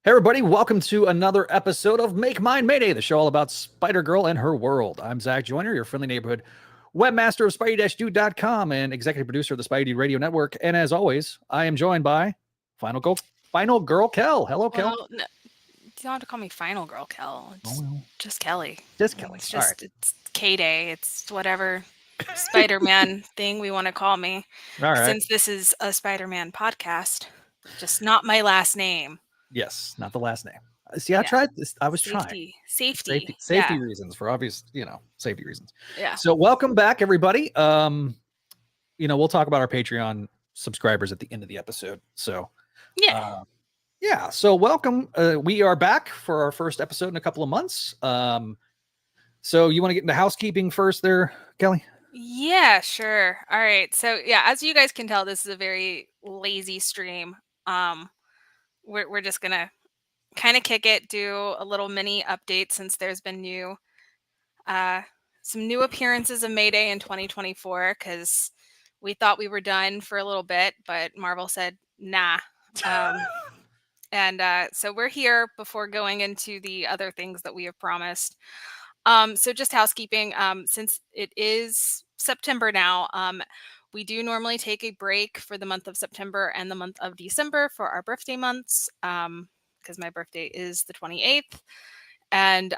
Hey everybody, welcome to another episode of Make Mine Mayday, the show all about Spider-Girl and her world. I'm Zach Joyner, your friendly neighborhood webmaster of Spidey-Dude.com and executive producer of the Spidey Radio Network. And as always, I am joined by Final Girl Kel. Hello, Kel. Well, no, you don't have to call me Final Girl Kel. Oh, It's well, just Kelly. just Kelly. It's All right. just it's K-Day. It's whatever Spider-Man thing we want to call me. All right. Since this is a Spider-Man podcast, just not my last name. Yes, not the last name. See, I Yeah. tried this. I was trying. Safety. Safety Yeah. reasons for obvious, safety reasons. Yeah. So welcome back, everybody. We'll talk about our Patreon subscribers at the end of the episode. So Yeah. yeah, so welcome. We are back for our first episode in a couple of months. So you want to get into housekeeping first there, Kelly? Yeah, sure. All right. So yeah, as you guys can tell, this is a very lazy stream. We're just gonna kind of kick it, do a little mini update since there's been some new appearances of Mayday in 2024 because we thought we were done for a little bit, but Marvel said nah. So we're here before going into the other things that we have promised. So just housekeeping, since it is September now, we do normally take a break for the month of September and the month of December for our birthday months, because my birthday is the 28th. And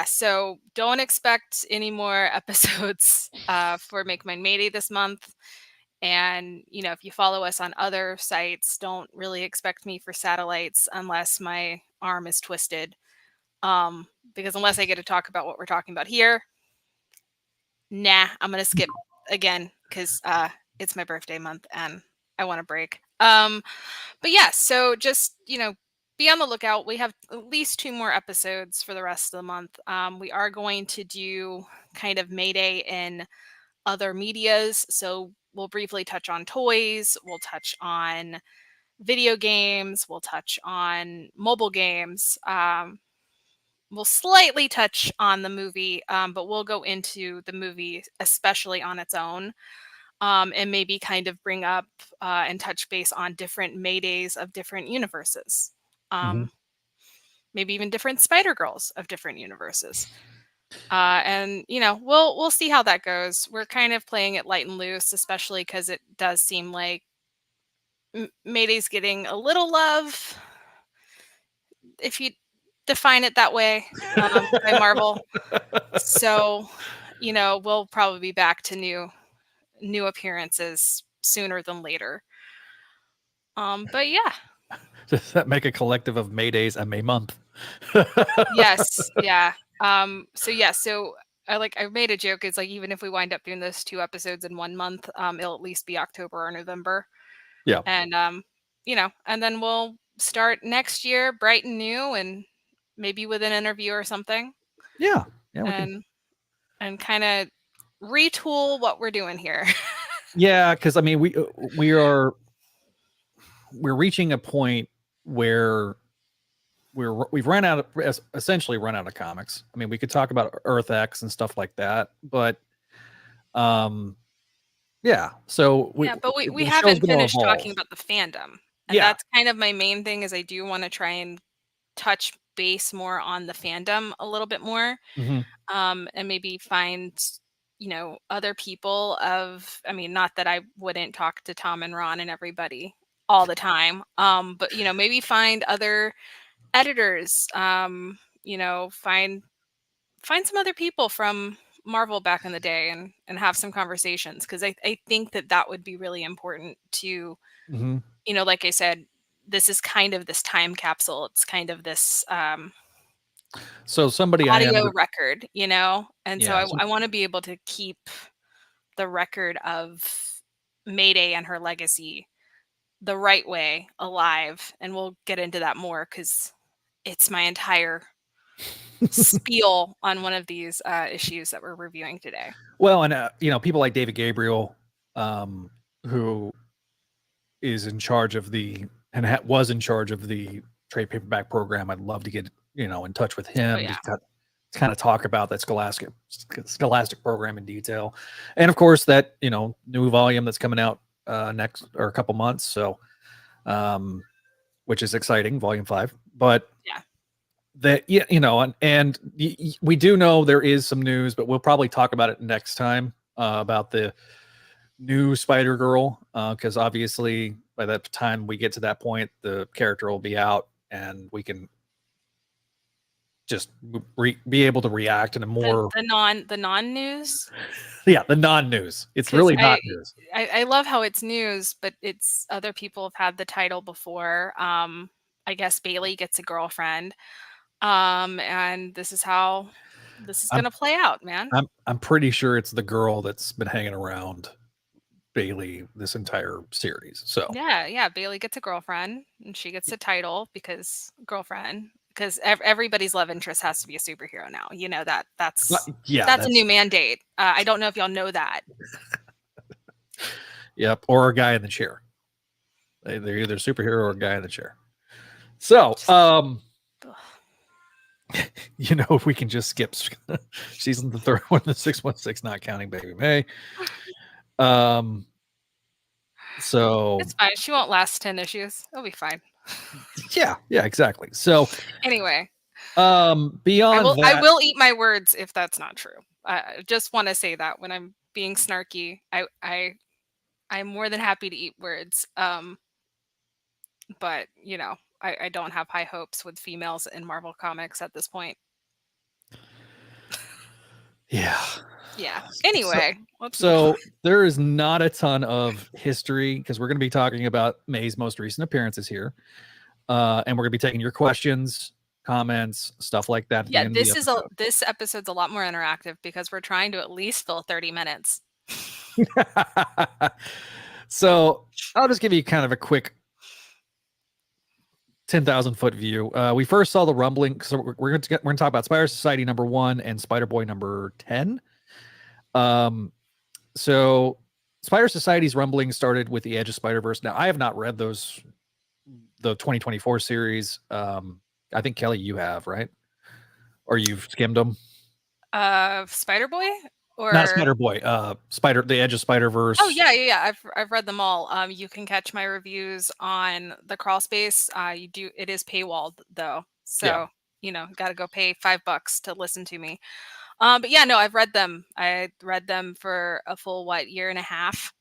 so don't expect any more episodes for Make Mine Mayday this month. And, if you follow us on other sites, don't really expect me for satellites unless my arm is twisted. Because unless I get to talk about what we're talking about here, nah, I'm going to skip again because it's my birthday month and I want a break. But yeah, so just, be on the lookout. We have at least 2 more episodes for the rest of the month. We are going to do kind of Mayday in other medias. So we'll briefly touch on toys. We'll touch on video games. We'll touch on mobile games. We'll slightly touch on the movie, but we'll go into the movie, especially on its own, and maybe kind of bring up and touch base on different Maydays of different universes. Maybe even different Spider-Girls of different universes. And we'll see how that goes. We're kind of playing it light and loose, especially because it does seem like Mayday's getting a little love, if you define it that way, by Marvel. So, we'll probably be back to new appearances sooner than later. But yeah. Does that make a collective of Maydays and May month? Yes. Yeah. So I made a joke. It's like, even if we wind up doing those 2 episodes in 1 month, it'll at least be October or November. Yeah. And, and then we'll start next year bright and new and maybe with an interview or something. Yeah. And kind of retool what we're doing here. Yeah, because I mean, we're reaching a point where we've essentially run out of comics. I mean, we could talk about Earth X and stuff like that, but yeah. So but we haven't finished talking about the fandom, and that's kind of my main thing. Is I do want to try and touch base more on the fandom a little bit more, and maybe find other people not that I wouldn't talk to Tom and Ron and everybody all the time, but maybe find other editors, find some other people from Marvel back in the day and have some conversations, because I think that would be really important to, like I said, this is kind of this time capsule. It's kind of this so somebody audio record, and so I want to be able to keep the record of Mayday and her legacy the right way alive, and we'll get into that more because it's my entire spiel on one of these issues that we're reviewing today. Well, and people like David Gabriel, who is in charge of was in charge of the trade paperback program. I'd love to get in touch with him to kind of talk about that Scholastic program in detail, and of course that new volume that's coming out next or a couple months. So which is exciting, volume 5. But Yeah. that, yeah, and we do know there is some news, but we'll probably talk about it next time, about the new Spider Girl, because obviously by that time we get to that point, the character will be out, and we can just be able to react in a more The non news. yeah, the non news. It's Because really not news. I love how it's news, but it's other people have had the title before. I guess Bailey gets a girlfriend, and this is how this is I'm gonna play out, man. I'm pretty sure it's the girl that's been hanging around Bailey this entire series. So Yeah, Bailey gets a girlfriend, and she gets the title because girlfriend. Because everybody's love interest has to be a superhero now. You know that yeah, that's a new mandate. I don't know if y'all know that. Yep, or a guy in the chair. They're either a superhero or a guy in the chair. So, if we can just skip season the third one, the 616, not counting Baby May. So it's fine. She won't last 10 issues. It'll be fine. yeah, exactly. So anyway, beyond I will eat my words if that's not true. I just want to say that when I'm being snarky, I'm more than happy to eat words. But I don't have high hopes with females in Marvel Comics at this point. Yeah. Anyway, so there is not a ton of history because we're going to be talking about May's most recent appearances here, and we're going to be taking your questions, comments, stuff like that. Yeah, this episode's a lot more interactive because we're trying to at least fill 30 minutes. So I'll just give you kind of a quick 10,000-foot view. We first saw the rumbling. So we're going to talk about Spider Society #1 and Spider Boy #10. So Spider Society's rumbling started with the Edge of Spider-Verse. Now, I have not read the 2024 series. I think, Kelly, you have, right? Or you've skimmed them? Spider Boy? Or not Spider Boy, the Edge of Spider-Verse. Oh yeah. I've read them all. You can catch my reviews on the crawl space. It is paywalled though, so got to go pay $5 to listen to me. But yeah, no, I've read them. I read them for a full year and a half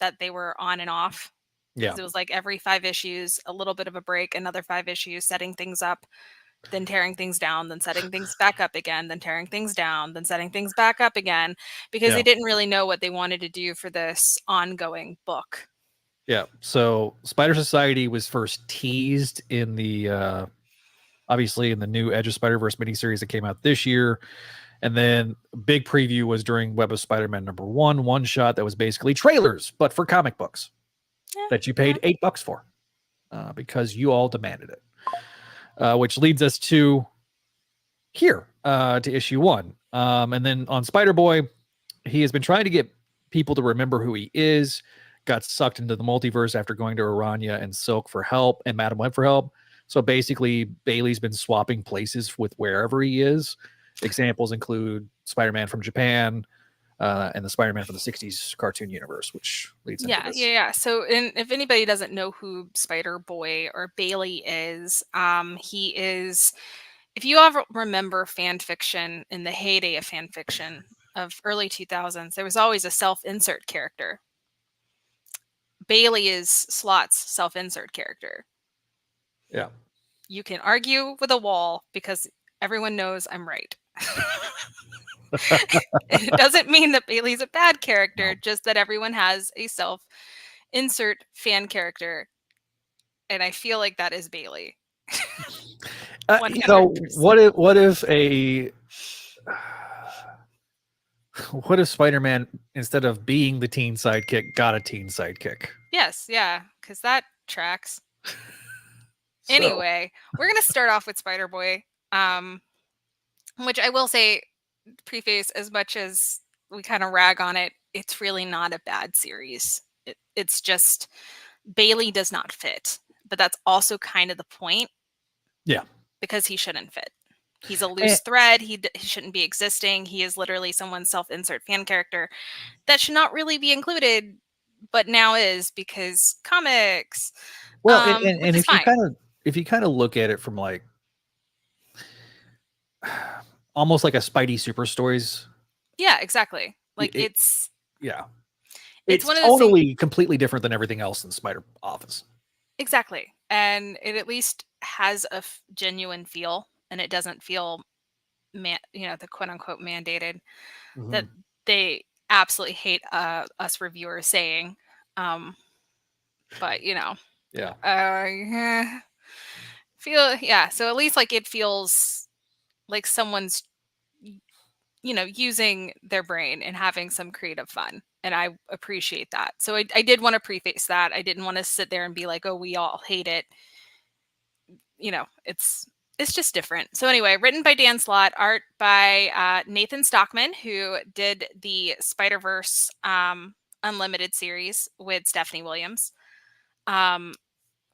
that they were on and off. Yeah, it was like every 5 issues, a little bit of a break, another 5 issues, setting things up, then tearing things down, then setting things back up again, then tearing things down, then setting things back up again, because they didn't really know what they wanted to do for this ongoing book. Yeah. So Spider Society was first teased in the obviously in the new Edge of Spider-Verse miniseries that came out this year. And then big preview was during Web of Spider-Man #1, one shot that was basically trailers, but for comic books that you paid $8 for because you all demanded it. Which leads us to here, to issue 1. And then on Spider-Boy, he has been trying to get people to remember who he is, got sucked into the multiverse after going to Aranya and Silk for help and Madam Web for help. So basically, Bailey's been swapping places with wherever he is. Examples include Spider-Man from Japan, and the Spider-Man from the 60s cartoon universe, which leads into this. Yeah. So if anybody doesn't know who Spider-Boy or Bailey is, he is, if you ever remember fan fiction in the heyday of fan fiction of early 2000s, there was always a self-insert character. Bailey is Slot's self-insert character. Yeah. You can argue with a wall because everyone knows I'm right. It doesn't mean that Bailey's a bad character, just that everyone has a self-insert fan character. And I feel like that is Bailey. What if Spider-Man, instead of being the teen sidekick, got a teen sidekick? Yes, yeah, because that tracks. Anyway, we're going to start off with Spider-Boy, which I will say, preface, as much as we kind of rag on it, it's really not a bad series. It's just Bailey does not fit, but that's also kind of the point. Yeah. Because he shouldn't fit. He's a loose thread. He shouldn't be existing. He is literally someone's self-insert fan character that should not really be included, but now is because comics. Well, and if if you kind of look at it from like almost like a Spidey Super Stories. Yeah, exactly. Like It, yeah, it's it's one of those things. totally completely different than everything else in Spider Office. Exactly. And it at least has a genuine feel, and it doesn't feel the quote unquote mandated that Mm-hmm. they absolutely hate us reviewers saying. But Yeah, yeah, so at least like it feels like someone's using their brain and having some creative fun, and I appreciate that. So I did want to preface that. I didn't want to sit there and be like, oh, we all hate it. It's just different. So anyway, written by Dan Slott, art by Nathan Stockman, who did the Spider-Verse Unlimited series with Stephanie Williams.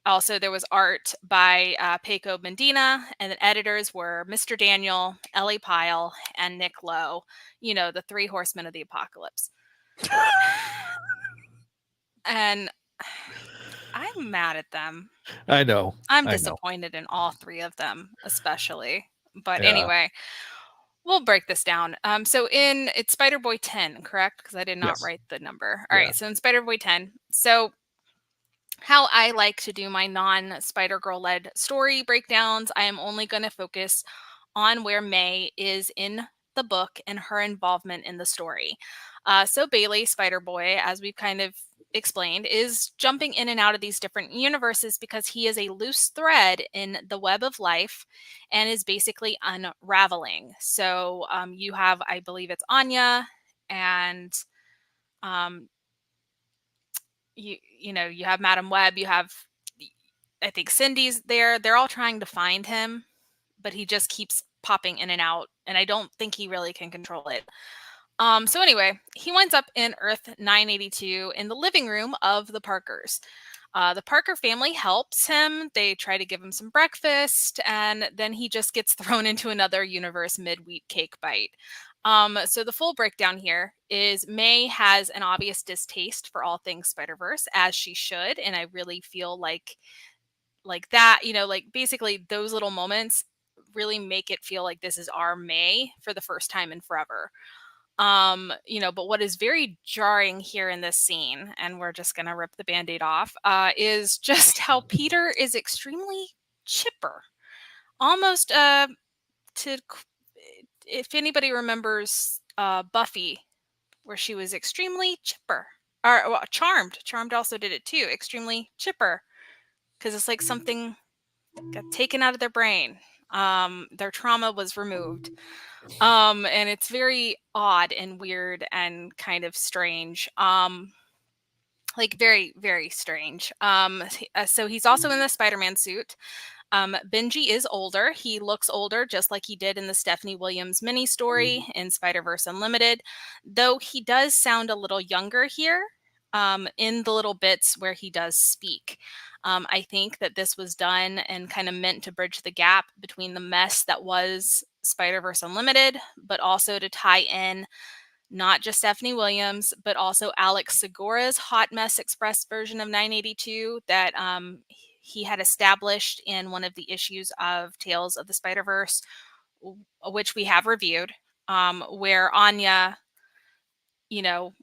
Also, there was art by Paco Medina, and the editors were Mr. Daniel, Ellie Pyle, and Nick Lowe, the three horsemen of the apocalypse. And I'm mad at them. I know. I'm I know. disappointed in all three of them, especially. But Yeah. anyway, we'll break this down. So it's Spider-Boy 10, correct? Because I did not Yes. write the number. All Yeah. right, so in Spider-Boy 10, so how I like to do my non-Spider-Girl led story breakdowns, I am only going to focus on where May is in the book and her involvement in the story. So Bailey, Spider-Boy, as we've kind of explained, is jumping in and out of these different universes because he is a loose thread in the web of life and is basically unraveling. So you have, I believe it's Anya, and um, you have Madam Web, you have, I think Cindy's there. They're all trying to find him, but he just keeps popping in and out, and I don't think he really can control it. So anyway, he winds up in Earth 982 in the living room of the Parkers. The Parker family helps him. They try to give him some breakfast, and then he just gets thrown into another universe mid-wheat cake bite. So the full breakdown here is May has an obvious distaste for all things Spider-Verse, as she should, and I really feel like that, like basically those little moments really make it feel like this is our May for the first time in forever. But what is very jarring here in this scene, and we're just gonna rip the band-aid off, is just how Peter is extremely chipper. Almost to if anybody remembers Buffy, where she was extremely chipper. Or well, Charmed. Charmed also did it too. Extremely chipper. Because it's like something got taken out of their brain. Their trauma was removed. And it's very odd and weird and kind of strange. Like very, very strange. So he's also in the Spider-Man suit. Benji is older. He looks older, just like he did in the Stephanie Williams mini story in Spider-Verse Unlimited, though he does sound a little younger here in the little bits where he does speak. I think that this was done and kind of meant to bridge the gap between the mess that was Spider-Verse Unlimited, but also to tie in not just Stephanie Williams, but also Alex Segura's Hot Mess Express version of 982 that he had established in one of the issues of Tales of the Spider-Verse, which we have reviewed, where Anya,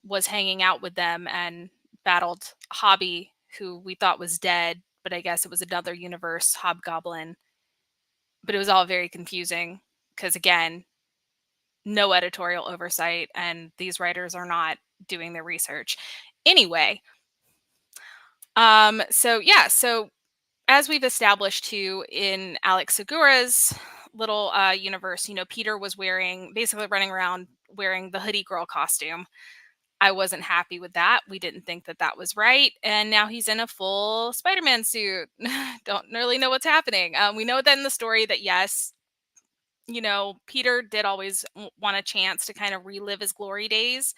was hanging out with them and battled Hobby, who we thought was dead, but I guess it was another universe, Hobgoblin. But it was all very confusing because, again, no editorial oversight, and these writers are not doing their research. Anyway, so as we've established too in Alex Segura's little universe, Peter was basically running around wearing the hoodie girl costume. I wasn't happy with that. We didn't think that that was right. And now he's in a full Spider-Man suit. Don't really know what's happening. We know that in the story that yes, Peter did always want a chance to kind of relive his glory days.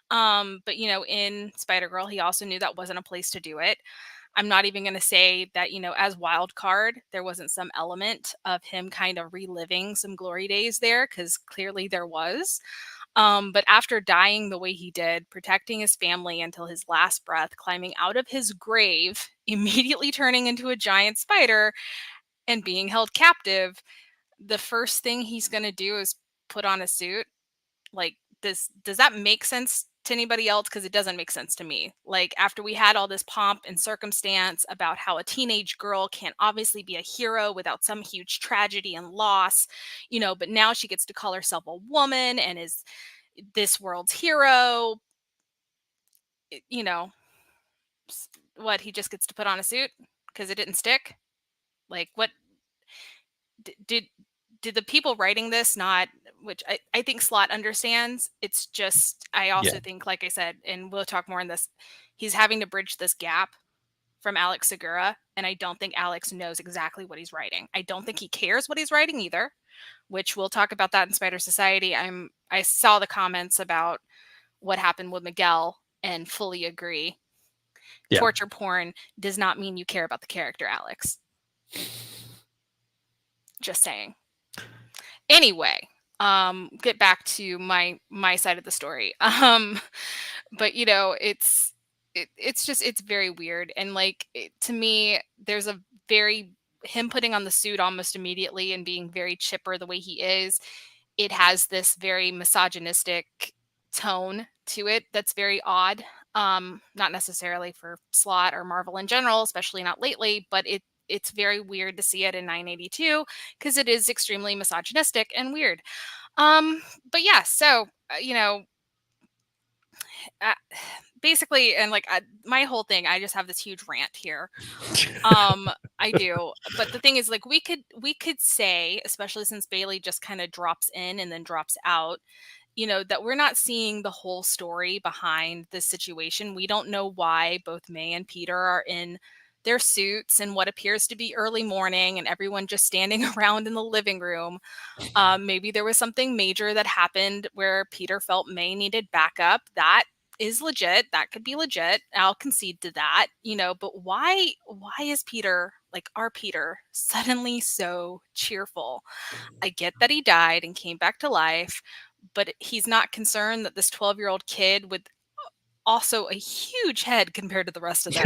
But in Spider-Girl, he also knew that wasn't a place to do it. I'm not even going to say that, as wild card, there wasn't some element of him kind of reliving some glory days there, because clearly there was. But after dying the way he did, protecting his family until his last breath, climbing out of his grave, immediately turning into a giant spider, and being held captive, the first thing he's going to do is put on a suit. Like, does that make sense to anybody else? Because it doesn't make sense to me. Like, after we had all this pomp and circumstance about how a teenage girl can't obviously be a hero without some huge tragedy and loss, but now she gets to call herself a woman and is this world's hero. it- you know what, he just gets to put on a suit because it didn't stick. Like, what did the people writing this not, which I think Slot understands. It's just, I also Yeah. think, like I said, and we'll talk more on this, he's having to bridge this gap from Alex Segura, and I don't think Alex knows exactly what he's writing. I don't think he cares what he's writing either, which we'll talk about that in Spider Society. I saw the comments about what happened with Miguel and fully agree. Yeah. Torture porn does not mean you care about the character, Alex. Just saying. Anyway, get back to my side of the story. But it's very weird, and like, to me, there's a very, him putting on the suit almost immediately and being very chipper the way he is, it has this very misogynistic tone to it that's very odd. Not necessarily for Slot or Marvel in general, especially not lately, but it's very weird to see it in 982 because it is extremely misogynistic and weird. But yeah, so uh, basically, and like, my whole thing, I just have this huge rant here. I do, but the thing is, like, we could say, especially since Bailey just kind of drops in and then drops out, that we're not seeing the whole story behind this situation. We don't know why both May and Peter are in their suits and what appears to be early morning and everyone just standing around in the living room. Maybe there was something major that happened where Peter felt May needed backup. That is legit. That could be legit. I'll concede to that, but why is Peter, like our Peter, suddenly so cheerful? I get that he died and came back to life, but he's not concerned that this 12-year-old kid with also a huge head compared to the rest of them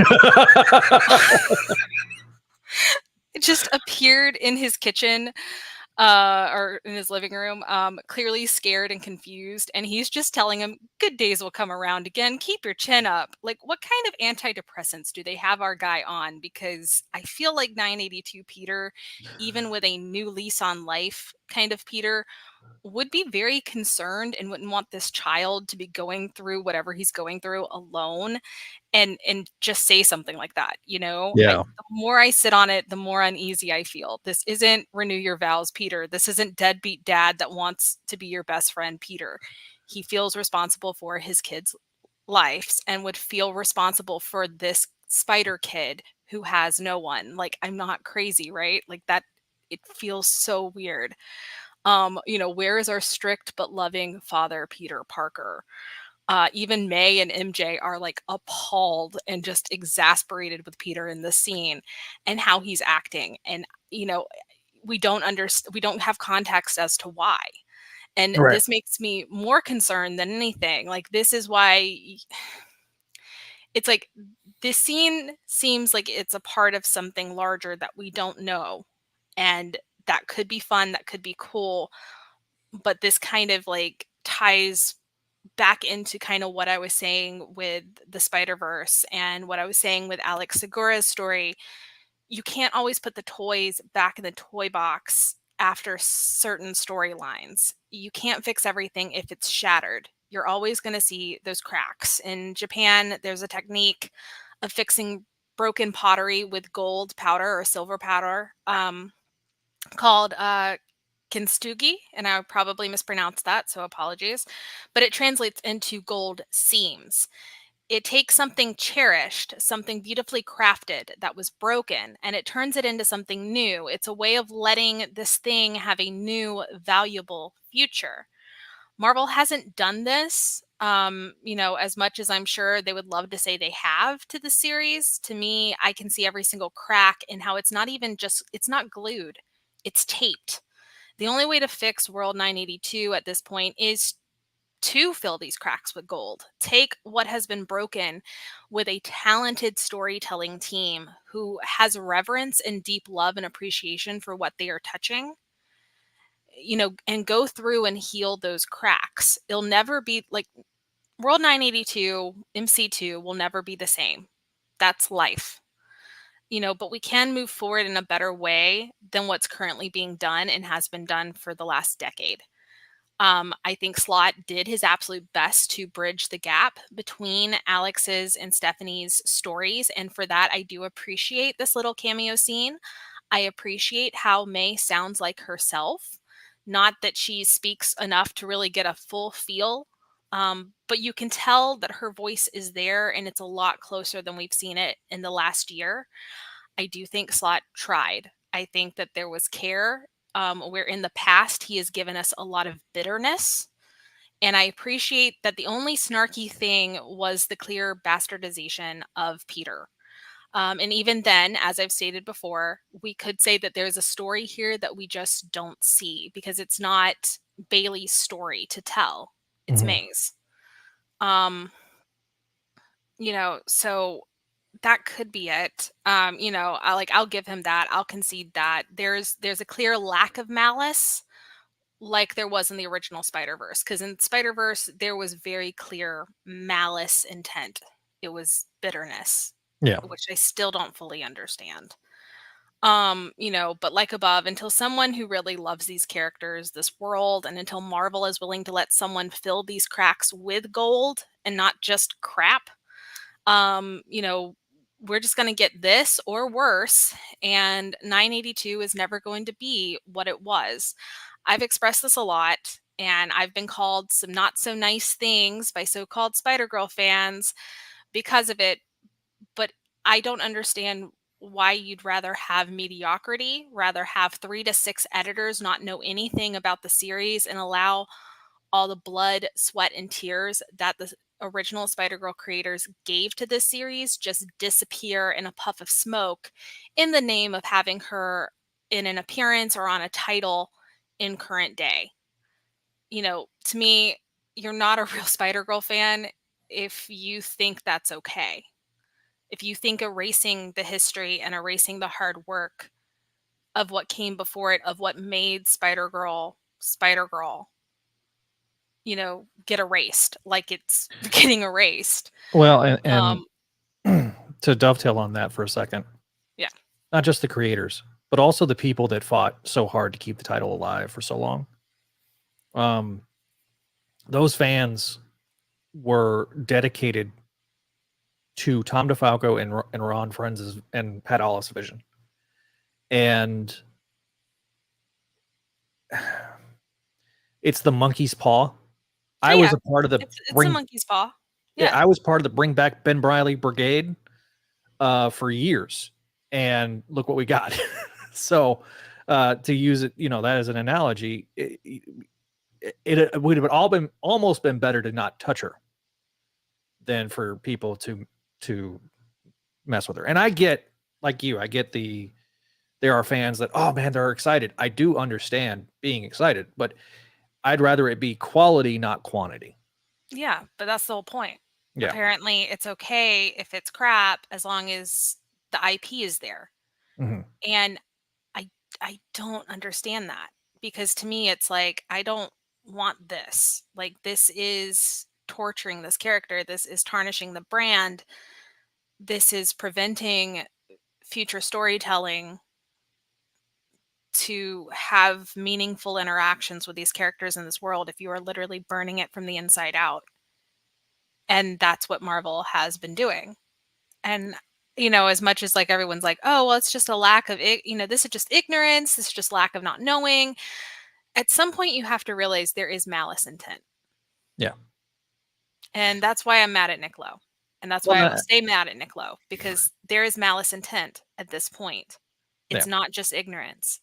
just appeared in his kitchen, or in his living room, clearly scared and confused, and he's just telling him good days will come around again, keep your chin up. Like, what kind of antidepressants do they have our guy on? Because I feel like 982 Peter, even with a new lease on life kind of Peter, would be very concerned and wouldn't want this child to be going through whatever he's going through alone, and just say something like that. Yeah. The more I sit on it, the more uneasy I feel. This isn't renew your vows, Peter. This isn't deadbeat dad that wants to be your best friend, Peter. He feels responsible for his kids' lives and would feel responsible for this spider kid who has no one. Like, I'm not crazy, right? Like, that, it feels so weird. Where is our strict but loving father, Peter Parker? Even May and MJ are like appalled and just exasperated with Peter in this scene and how he's acting. And, we don't have context as to why. And Right. this makes me more concerned than anything. Like, this is why it's like, this scene seems like it's a part of something larger that we don't know. And that could be fun, that could be cool. But this kind of like ties back into kind of what I was saying with the Spider-Verse and what I was saying with Alex Segura's story. You can't always put the toys back in the toy box after certain storylines. You can't fix everything if it's shattered. You're always going to see those cracks. In Japan, there's a technique of fixing broken pottery with gold powder or silver powder, called kintsugi, and I probably mispronounced that, so apologies. But it translates into gold seams. It takes something cherished, something beautifully crafted that was broken, and it turns it into something new. It's a way of letting this thing have a new, valuable future. Marvel hasn't done this, as much as I'm sure they would love to say they have to the series. To me, I can see every single crack in how it's not even just, it's not glued, it's taped. The only way to fix World 982 at this point is to fill these cracks with gold. Take what has been broken with a talented storytelling team who has reverence and deep love and appreciation for what they are touching, and go through and heal those cracks. It'll never be like World 982, MC2 will never be the same. That's life. But we can move forward in a better way than what's currently being done and has been done for the last decade. I think Slot did his absolute best to bridge the gap between Alex's and Stephanie's stories. And for that, I do appreciate this little cameo scene. I appreciate how May sounds like herself. Not that she speaks enough to really get a full feel, but you can tell that her voice is there and it's a lot closer than we've seen it in the last year. I do think Slot tried. I think that there was care, where in the past he has given us a lot of bitterness. And I appreciate that the only snarky thing was the clear bastardization of Peter. And even then, as I've stated before, we could say that there's a story here that we just don't see because it's not Bailey's story to tell. It's Mhm. May's. So that could be it. I'll give him that. I'll concede that. There's a clear lack of malice like there was in the original Spider-Verse, because in Spider-Verse there was very clear malice intent. It was bitterness, Yeah. which I still don't fully understand. But like above, until someone who really loves these characters, this world, and until Marvel is willing to let someone fill these cracks with gold and not just crap, um, you know, we're just going to get this or worse. And 982 is never going to be what it was. I've expressed this a lot, and I've been called some not so nice things by so called Spider Girl fans because of it. But I don't understand why you'd rather have mediocrity, rather have 3 to 6 editors not know anything about the series and allow all the blood, sweat, and tears that the original Spider-Girl creators gave to this series just disappear in a puff of smoke in the name of having her in an appearance or on a title in current day. To me, you're not a real Spider-Girl fan if you think that's okay. If you think erasing the history and erasing the hard work of what came before it, of what made Spider-Girl Spider-Girl, get erased like it's getting erased. Well, and Um, to dovetail on that for a second, yeah. not just the creators, but also the people that fought so hard to keep the title alive for so long. Um, those fans were dedicated to Tom DeFalco and Ron Friends and Pat Hollis' vision, and it's the monkey's paw. Oh, I was yeah. a part of the It's a bring. monkey's paw. Yeah, Yeah. I was part of the Bring Back Ben Briley Brigade for years, and look what we got. So, to use it, that as an analogy, it would have almost been better to not touch her than for people to mess with her. And I get, like you, I get there are fans that, oh man, they're excited. I do understand being excited, but I'd rather it be quality, not quantity. Yeah, but that's the whole point. Yeah. Apparently, it's okay if it's crap as long as the IP is there. Mhm. And I I don't understand that because to me it's like I don't want this. Like this is torturing this character. This is tarnishing the brand. This is preventing future storytelling to have meaningful interactions with these characters in this world if you are literally burning it from the inside out. And that's what Marvel has been doing. And as much as like everyone's like, oh, well, it's just a lack of this is just ignorance, this is just lack of not knowing. At some point you have to realize there is malice intent. Yeah. And that's why I'm mad at Nick Lowe. And that's Well, why I will stay mad at Nick Lowe because there is malice intent at this point. yeah. It's not just ignorance.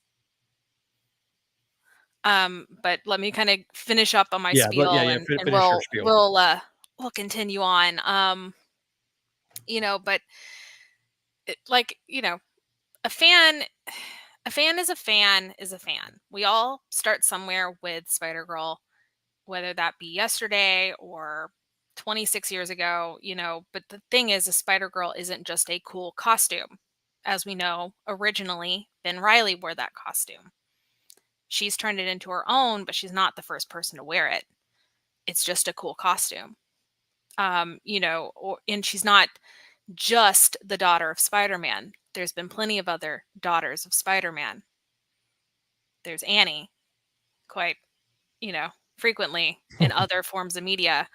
But let me kind of finish up on my Yeah. spiel Yeah. and Finish your we'll spiel. we'll continue on. But like, a fan a fan is a fan is a fan. We all start somewhere with Spider-Girl. whether that be yesterday or 26 years ago, but the thing is, a Spider-Girl isn't just a cool costume. As we know, originally, Ben Reilly wore that costume. She's turned it into her own, but she's not the first person to wear it. It's just a cool costume. And she's not just the daughter of Spider-Man. There's been plenty of other daughters of Spider-Man. There's Annie, quite, frequently in other forms of media.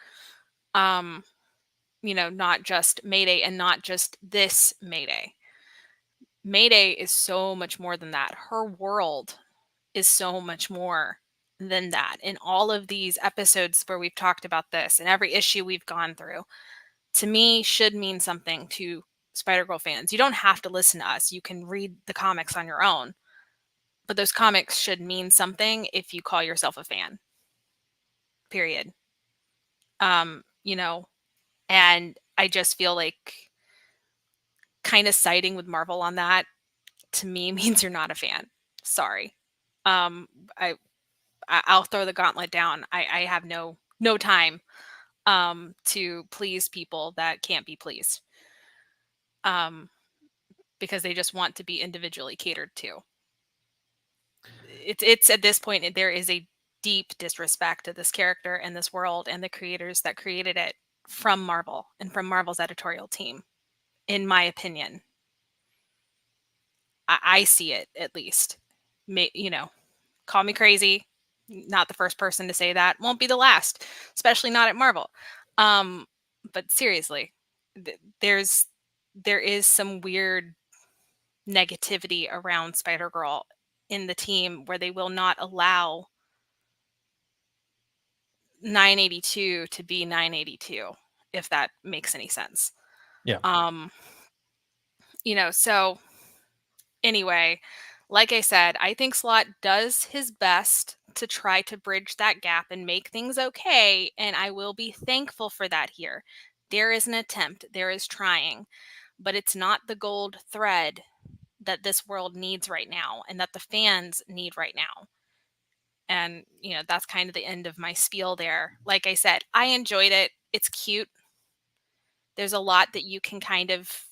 Not just Mayday and not just this Mayday. Mayday is so much more than that. Her world is so much more than that. In all of these episodes where we've talked about this and every issue we've gone through, to me, should mean something to Spider-Girl fans. You don't have to listen to us. You can read the comics on your own. But those comics should mean something if you call yourself a fan. Period. And I just feel like kind of siding with Marvel on that, to me, means you're not a fan. Sorry. I'll throw the gauntlet down. I have no time to please people that can't be pleased. Because they just want to be individually catered to. It's at this point, there is a deep disrespect to this character and this world and the creators that created it from Marvel and from Marvel's editorial team, in my opinion. I see it, at least. Call me crazy. Not the first person to say that. Won't be the last, especially not at Marvel. But seriously, there is some weird negativity around Spider-Girl in the team where they will not allow 982 to be 982, if that makes any sense. Yeah. So anyway, like I said, I think Slott does his best to try to bridge that gap and make things okay, and I will be thankful for that here. There is an attempt, there is trying, but it's not the gold thread that this world needs right now and that the fans need right now. And, that's kind of the end of my spiel there. Like I said, I enjoyed it. It's cute. There's a lot that you can kind of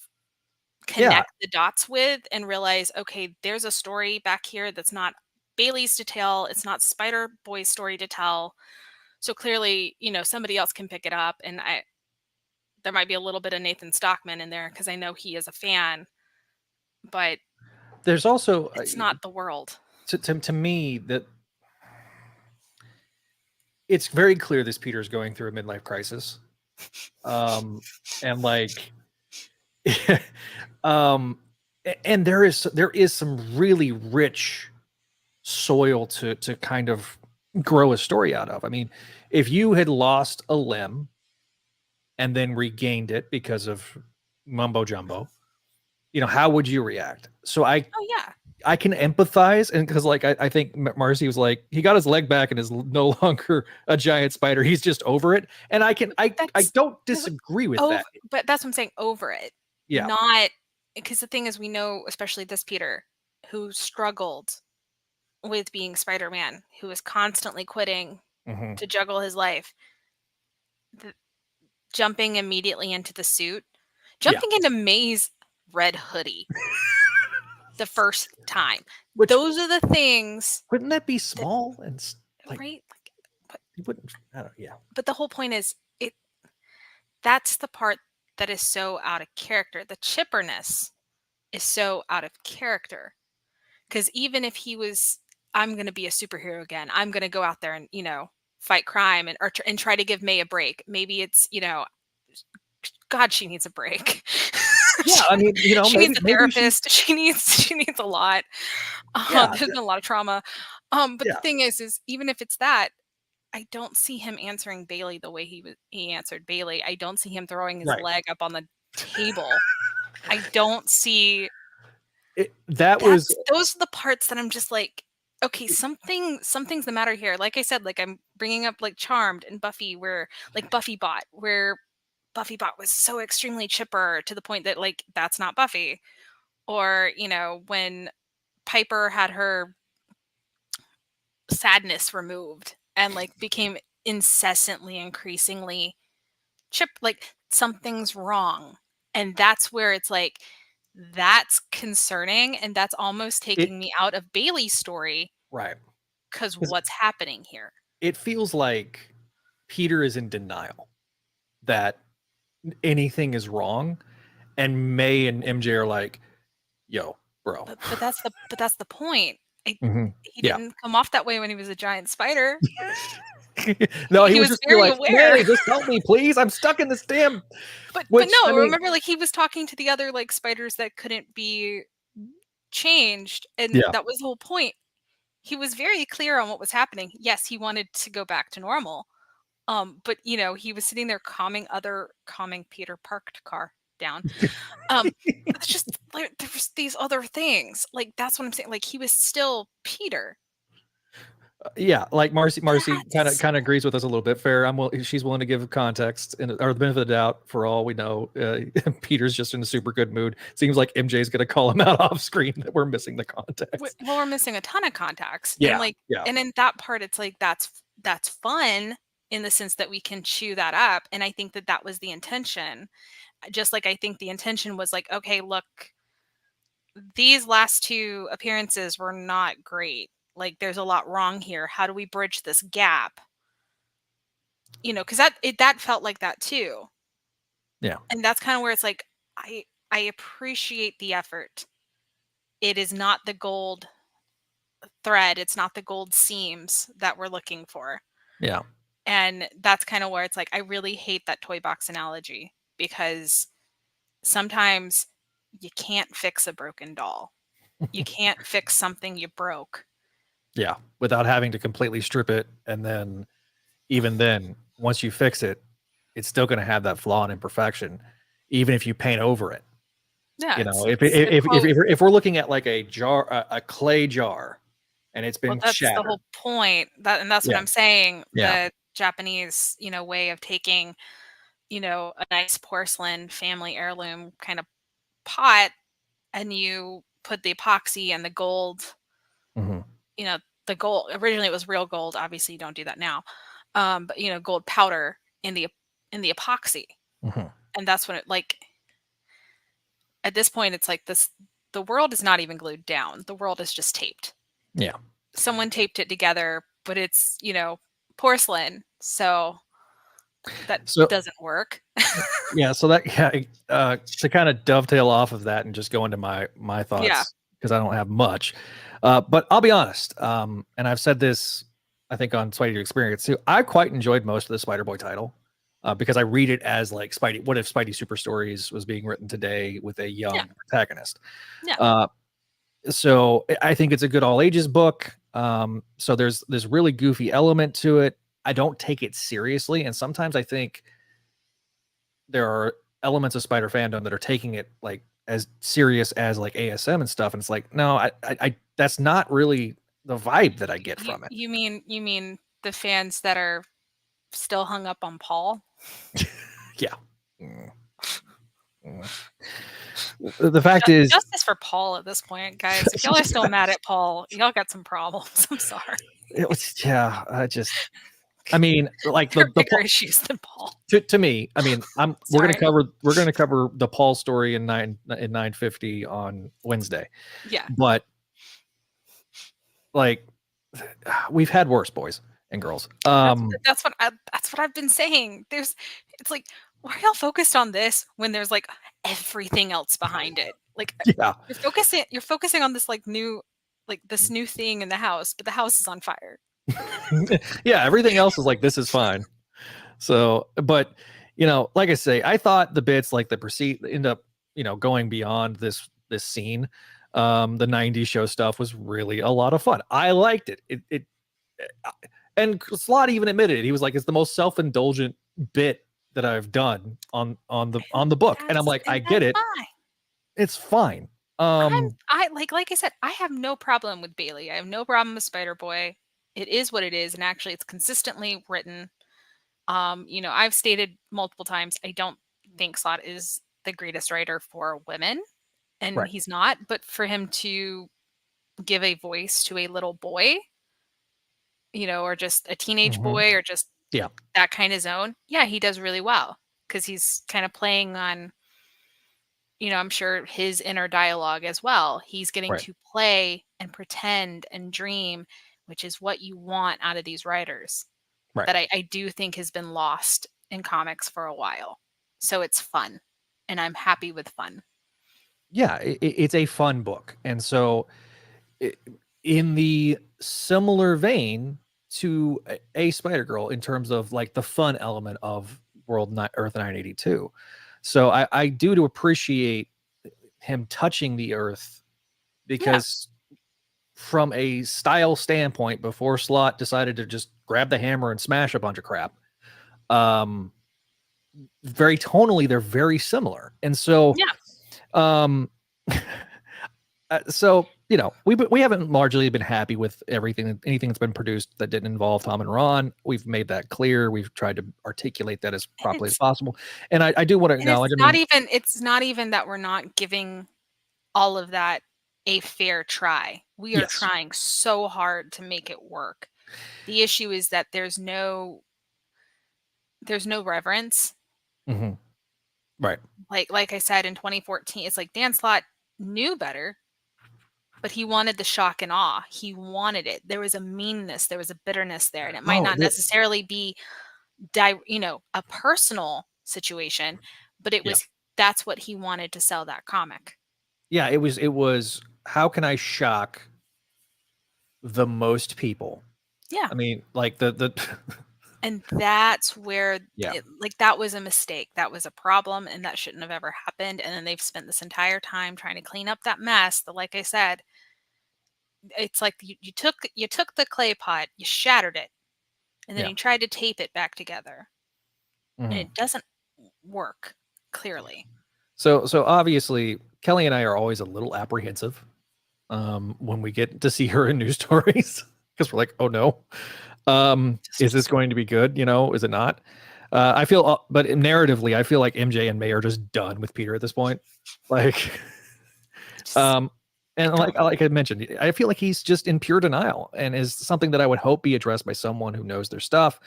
connect the dots with and realize, okay, there's a story back here that's not Bailey's to tell. It's not Spider-Boy's story to tell. So clearly, somebody else can pick it up. And there might be a little bit of Nathan Stockman in there because I know he is a fan, but there's also it's not the world. To me, that it's very clear this Peter's going through a midlife crisis. And like, and there is some really rich soil to kind of grow a story out of. I mean, if you had lost a limb and then regained it because of mumbo jumbo, how would you react? So I can empathize, and because like I think Marcy was like, he got his leg back and is no longer a giant spider. He's just over it, and I don't disagree with that. But that's what I'm saying, over it. Yeah. Not because the thing is, we know, especially this Peter, who struggled with being Spider-Man, who was constantly quitting to juggle his life, jumping immediately into the suit, jumping into May's red hoodie the first time. Those are the things. Wouldn't that be small and like, right? You wouldn't. I don't. Yeah. But the whole point is, that's the part that is so out of character. The chipperness is so out of character. Because even if he was, I'm going to be a superhero again, I'm going to go out there and, fight crime and try to give May a break. Maybe it's, God, she needs a break. Yeah, I mean, she needs a therapist. She needs a lot. There's been a lot of trauma. But the thing is even if it's that, I don't see him answering Bailey the way he answered Bailey. I don't see him throwing his leg up on the table. I don't see those are the parts that I'm just like, okay, something's the matter here. Like I said, like I'm bringing up like Charmed and Buffy, where like Buffy Bot was so extremely chipper to the point that like that's not Buffy. Or, when Piper had her sadness removed and like became incessantly, increasingly chip like something's wrong. And that's where it's like, that's concerning, and that's almost It taking me out of Bailey's story right. because 'Cause what's happening here? it feels like Peter is in denial that anything is wrong, and May and MJ are like, "Yo, bro." But that's the point. Mhm. He Yeah. didn't come off that way when he was a giant spider. No, he He would was just be very like, aware. "May, just help me, please. I'm stuck in this damn." But Which, I no, mean, remember, like, he was talking to the other, like, spiders that couldn't be changed, and yeah. that was the whole point. He was very clear on what was happening. Yes, he wanted to go back to normal. But he was sitting there calming Peter parked car down. But it's just like there's these other things. Like that's what I'm saying. Like he was still Peter. Yeah, like Marcy kind of That's kind of agrees with us a little bit. Fair. She's willing to give context and or the benefit of the doubt for all we know. Peter's just in a super good mood. Seems like MJ's going to call him out off screen that we're missing the context. well, we're missing a ton of contacts, and Yeah, like, yeah, and in that part, it's like that's fun in the sense that we can chew that up, and I think that that was the intention. Just like I think the intention was like, okay, look, these last two appearances were not great. Like there's a lot wrong here. How do we bridge this gap? Because that felt like that too. yeah, And that's kind of where it's like I appreciate the effort. It is not the gold thread, it's not the gold seams that we're looking for. yeah, And that's kind of where it's like I really hate that toy box analogy because sometimes you can't fix a broken doll. You can't fix something you broke. yeah. Without having to completely strip it, and then even then, once you fix it, it's still going to have that flaw and imperfection, even if you paint over it. Yeah, You know, it's the quote. if we're looking at like a jar, a clay jar, and it's Well, been that's the shattered. whole point. That's what Yeah, I'm saying. yeah, The Japanese, way of taking, a nice porcelain family heirloom kind of pot, and you put the epoxy and the gold, hmm you know, the gold. Originally, it was real gold. Obviously, you don't do that now. But gold powder in the epoxy, hmm and that's when it like at this point, it's like this. The world is not even glued down. The world is just taped. yeah. Someone taped it together, but it's porcelain, so that So doesn't work. yeah, so that yeah, to kind of dovetail off of that and just go into my Yeah, thoughts because I don't have much. But I'll be honest, and I've said this, I think on Spidey to Experience too. I quite enjoyed most of the Spider Boy title because I read it as like Spidey. What if Spidey Super Stories was being written today with a yeah, young protagonist? yeah. Uh, so I think it's a good all ages book. So there's this really goofy element to it. I don't take it seriously, and sometimes I think there are elements of spider fandom that are taking it like as serious as like ASM and stuff, and it's like, no, I that's not really the vibe that I get You from it. you mean the fans that are still hung up on Paul? Yeah. Mm, mm. The fact is, Justice for Paul at this point, guys. If y'all are still mad at Paul, y'all got some problems. I'm sorry. it was yeah. I mean, like There are bigger issues than Paul. to me, I mean, Sorry. we're gonna cover the Paul story in 950 on Wednesday, Yeah. but like we've had worse, boys and girls. That's what I've been saying. It's like, why are y'all focused on this when there's like everything else behind it? Like Yeah. you're focusing on this this new thing in the house, but the house is on fire. Yeah, everything else is like this is fine. So, but like I say, I thought the bits like the proceed end up, going beyond this scene. The 90s show stuff was really a lot of fun. I liked it. And Slot even admitted it. He was like, it's the most self-indulgent bit that I've done on the book. And I'm like, I get That's it. fine. It's fine. Like I said, I have no problem with Bailey. I have no problem with Spider Boy. It is what it is, and actually, it's consistently written. I've stated multiple times I don't think Slott is the greatest writer for women, and Right. he's not. But for him to give a voice to a little boy, or just a teenage Mhm. boy, or just Yeah. that kind of zone, yeah, he does really well because he's kind of playing on, I'm sure his inner dialogue as well. He's getting Right. to play and pretend and dream, which is what you want out of these writers Right. that I do think has been lost in comics for a while. So it's fun, and I'm happy with fun. Yeah, it's a fun book. And so i- in the similar vein to a Spider-Girl in terms of like the fun element of Earth 982. So I do to appreciate him touching the Earth Yeah. because from a style standpoint, before Slott decided to just grab the hammer and smash a bunch of crap, um, very tonally, they're very similar. And so, Yeah. um, so we haven't largely been happy with anything that's been produced that didn't involve Tom and Ron. We've made that clear. We've tried to articulate that as And properly as possible. And I do want to it's acknowledge. I not mean, even it's not even that we're not giving all of that a fair try. We are yes, trying so hard to make it work. The issue is that there's no reverence. hmm right, Like I said in 2014, it's like Dan Slott knew better, but he wanted the shock and awe. He wanted it. There was a meanness, there was a bitterness there, and it might oh, not necessarily be a personal situation, but yeah, that's what he wanted to sell that comic. yeah. It was. How can I shock the most people? Yeah. I mean, like the And that's where yeah, that was a mistake. That was a problem, and that shouldn't have ever happened. And then they've spent this entire time trying to clean up that mess. That, like I said, it's like you took the clay pot, you shattered it, and then yeah. you tried to tape it back together, and Mhm. it doesn't work clearly. So obviously Kelly and I are always a little apprehensive when we get to see her in news stories because we're like, oh no, is this going to be good? Is it not? I feel, but narratively, I feel like MJ and May are just done with Peter at this point. Like, Just um, I and don't. like I mentioned, I feel like he's just in pure denial, and is something that I would hope be addressed by someone who knows their stuff.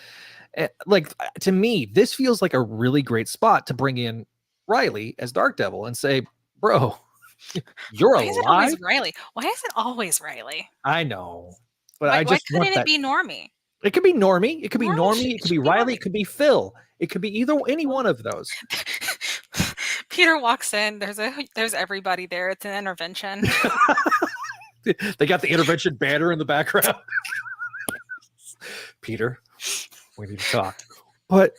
Like to me, this feels like a really great spot to bring in Riley as Dark Devil and say, "Bro, you're Why is it always alive." Riley? Why is it always Riley? I know, but Why I why just want couldn't it that. be Normie? It could be Normie. It could be Normie Normie. It could be should be Riley. Normie. It could be Phil. It could be any one of those. Peter walks in. There's everybody there. It's an intervention. They got the intervention banner in the background. Peter, we need to talk. But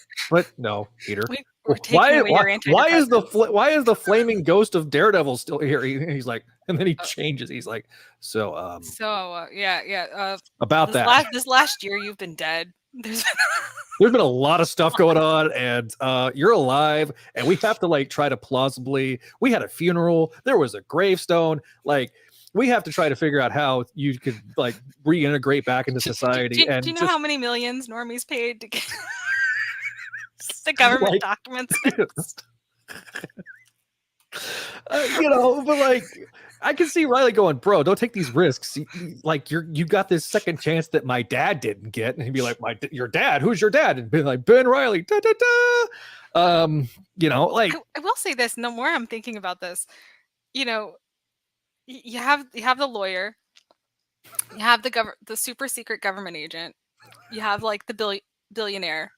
no, Peter. We're taking away your Why is the antidepressants. why is the flaming ghost of Daredevil still here? He's like, and then he changes. He's like, so So yeah. about This that. last year you've been dead. There's been a lot of stuff going on, and you're alive, and we have to like try to plausibly. We had a funeral. There was a gravestone. Like we have to try to figure out how you could like reintegrate back into society, Do you and know how just many millions Normie's paid to get the government like documents fixed? but like I can see Riley going, bro, don't take these risks. Like you got this second chance that my dad didn't get, and he'd be like, your dad? Who's your dad? And be like, Ben Riley. Da, da, da. Like I will say this. No more. I'm thinking about this. You know, you have the lawyer, you have the super secret government agent, you have like the billionaire,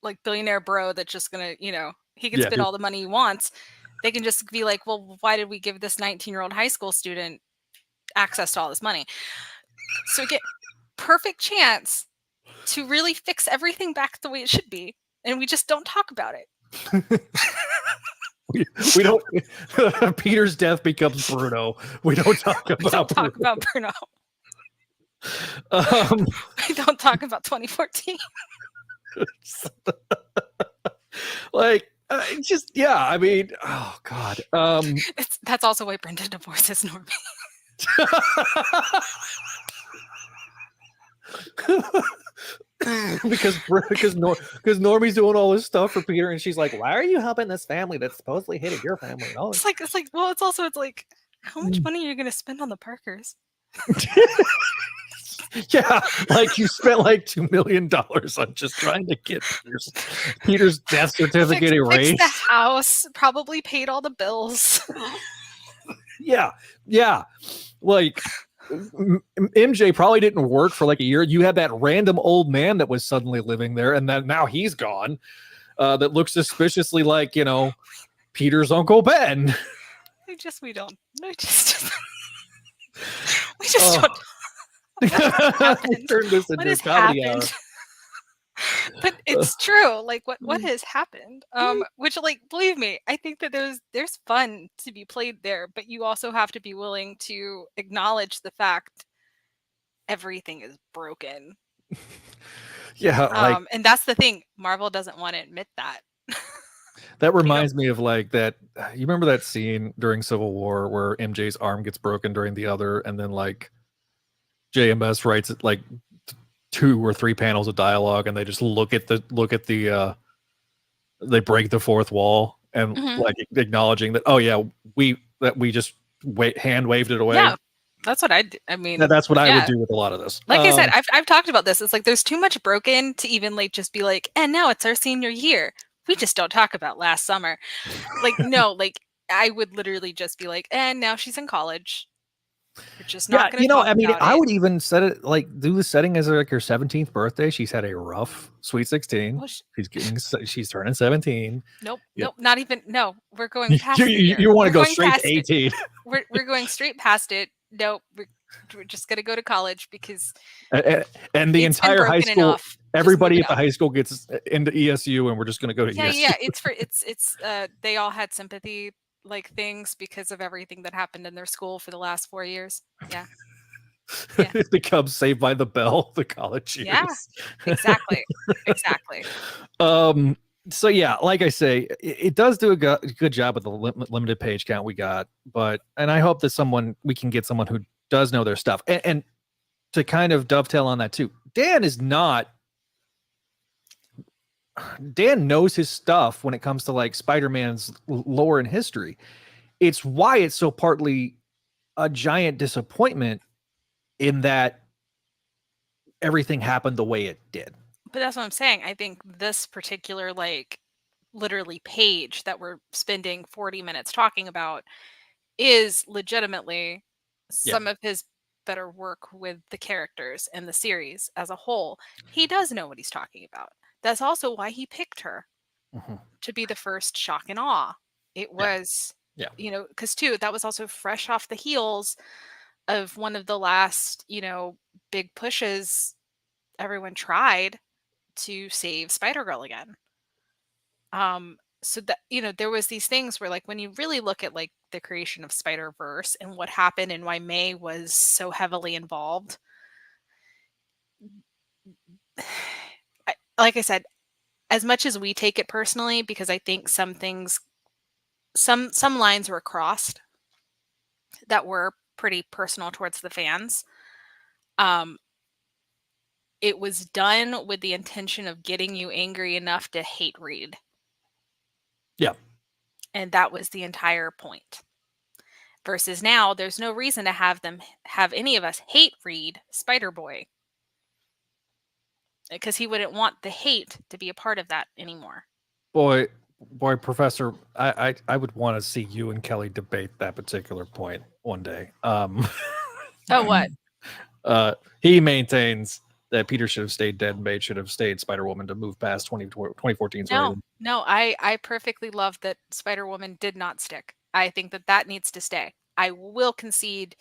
like billionaire bro that's just gonna, he can yeah, spend all the money he wants. They can just be like, well, why did we give this 19-year-old high school student access to all this money? So get perfect chance to really fix everything back the way it should be, and we just don't talk about it. we don't. Peter's death becomes Bruno. We don't talk We don't about talk about Bruno. Um, We don't talk about 2014. like just yeah. I mean, oh god. That's also why Brenda divorces Normie. because Normie's doing all this stuff for Peter, and she's like, "Why are you helping this family that supposedly hated your family?" And all It's like well, it's like how much money are you going to spend on the Parkers? Yeah, like you spent like $2 million on just trying to get Peter's death certificate Fix the erased. house, probably paid all the bills. Yeah, yeah. Like MJ probably didn't work for like a year. You had that random old man that was suddenly living there, and then now he's gone. That looks suspiciously like, you know, Peter's Uncle Ben. We just we don't. We just don't. What has happened? Turn this What into a has comedy hour. happened? But it's true. Like what has happened? Which, like, believe me, I think that there's fun to be played there, but you also have to be willing to acknowledge the fact everything is broken. Yeah, like And that's the thing. Marvel doesn't want to admit that. that reminds me of like that. You remember that scene during Civil War where MJ's arm gets broken during the other, and then like JMS writes it like 2 or 3 panels of dialogue, and they just look at the they break the fourth wall and like acknowledging that, oh yeah, we just hand waved it away. Yeah, that's what I mean. That's what I would do with a lot of this. Like I said, I've talked about this. It's like there's too much broken to even like just be like, and now it's our senior year. We just don't talk about last summer. Like, no, like I would literally just be like, and now she's in college. We're just not going to talk I mean, about I it. would even set it like do the setting as like her 17th birthday. She's had a rough sweet 16. Well, She's turning 17. Nope, Yeah. nope, not even. No, we're going past the year. You want to We're go going straight past to it. 18. We're going straight past it. Nope, we're just going to go to college because and the it's been entire high broken school, enough. Just everybody move at the high school gets into ESU, and we're just going to go to ESU. Yeah, it's they all had sympathy like things because of everything that happened in their school for the last 4 years. Yeah. Yeah. It becomes Saved by the Bell, the college years. Yeah, exactly. Exactly. So yeah, like I say, it does do a good job with the limited page count we got, and I hope that we can get someone who does know their stuff. And to kind of dovetail on that too, Dan knows his stuff when it comes to like Spider-Man's lore and history. It's why it's so partly a giant disappointment in that everything happened the way it did. But that's what I'm saying. I think this particular, like, literally page that we're spending 40 minutes talking about is legitimately some of his better work with the characters and the series as a whole. He does know what he's talking about. That's also why he picked her to be the first shock and awe. It was, you know, because too, that was also fresh off the heels of one of the last, you know, big pushes everyone tried to save Spider-Girl again. So that, you know, there was these things where, like, when you really look at like the creation of Spider-Verse and what happened and why May was so heavily involved, like I said, as much as we take it personally, because I think some things, some lines were crossed that were pretty personal towards the fans. It was done with the intention of getting you angry enough to hate Reed. Yeah. And that was the entire point. Versus now, there's no reason to have any of us hate Reed, Spider-Boy. Because he wouldn't want the hate to be a part of that anymore. Boy, Professor, I would want to see you and Kelly debate that particular point one day. Oh, what? He maintains that Peter should have stayed dead and May should have stayed Spider-Woman to move past 2014. No, I perfectly love that Spider-Woman did not stick. I think that needs to stay. I will concede.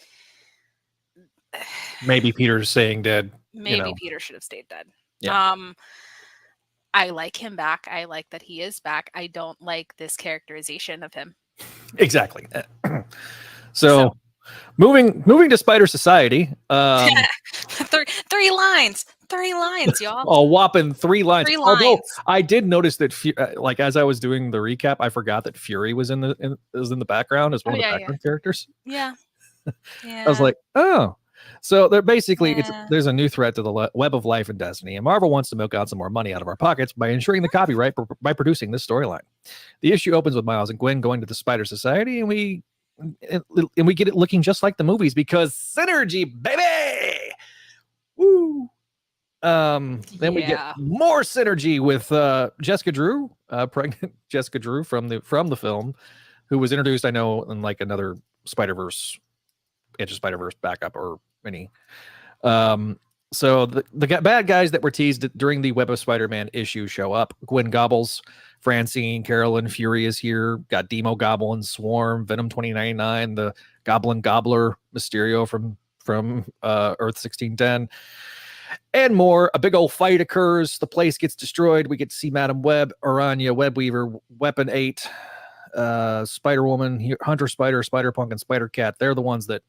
Maybe Peter's staying dead. Maybe Peter should have stayed dead. Yeah. I like him back. I like that he is back. I don't like this characterization of him. Exactly. So moving to Spider Society. Three lines, y'all. A whopping 3 lines. 3 lines. Although I did notice that, like as I was doing the recap, I forgot that Fury was in the background as one of the background characters. Yeah. Yeah. I was like, oh. So they're basically there's a new threat to the web of life and destiny, and Marvel wants to milk out some more money out of our pockets by ensuring the copyright by producing this storyline. The issue opens with Miles and Gwen going to the Spider Society, and we get it looking just like the movies because synergy, baby. Woo! Then we get Yeah. more synergy with Jessica Drew, pregnant Jessica Drew from the film, who was introduced, I know, in like another Spider-Verse, Into Spider-Verse backup or any. So the bad guys that were teased during the Web of Spider-Man issue show up. Gwen Gobbles, Francine, Carolyn, Fury is here. Got Demo Goblin, Swarm, Venom 2099, the Goblin Gobbler, Mysterio from Earth 1610, and more. A big old fight occurs. The place gets destroyed. We get to see Madam Web, Aranya, Webweaver, Weapon 8, Spider-Woman, Hunter Spider, Spider-Punk, and Spider-Cat. They're the ones that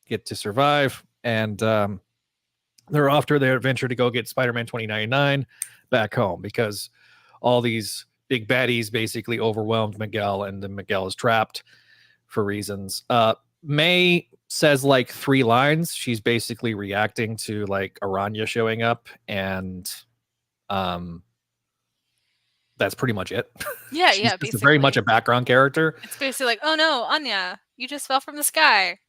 get to survive. And they're off to their adventure to go get Spider-Man 2099 back home because all these big baddies basically overwhelmed Miguel, and then Miguel is trapped for reasons. May says like 3 lines. She's basically reacting to like Aranya showing up, and that's pretty much it. Yeah, She's yeah, just very much a background character. It's basically like, oh no, Anya, you just fell from the sky.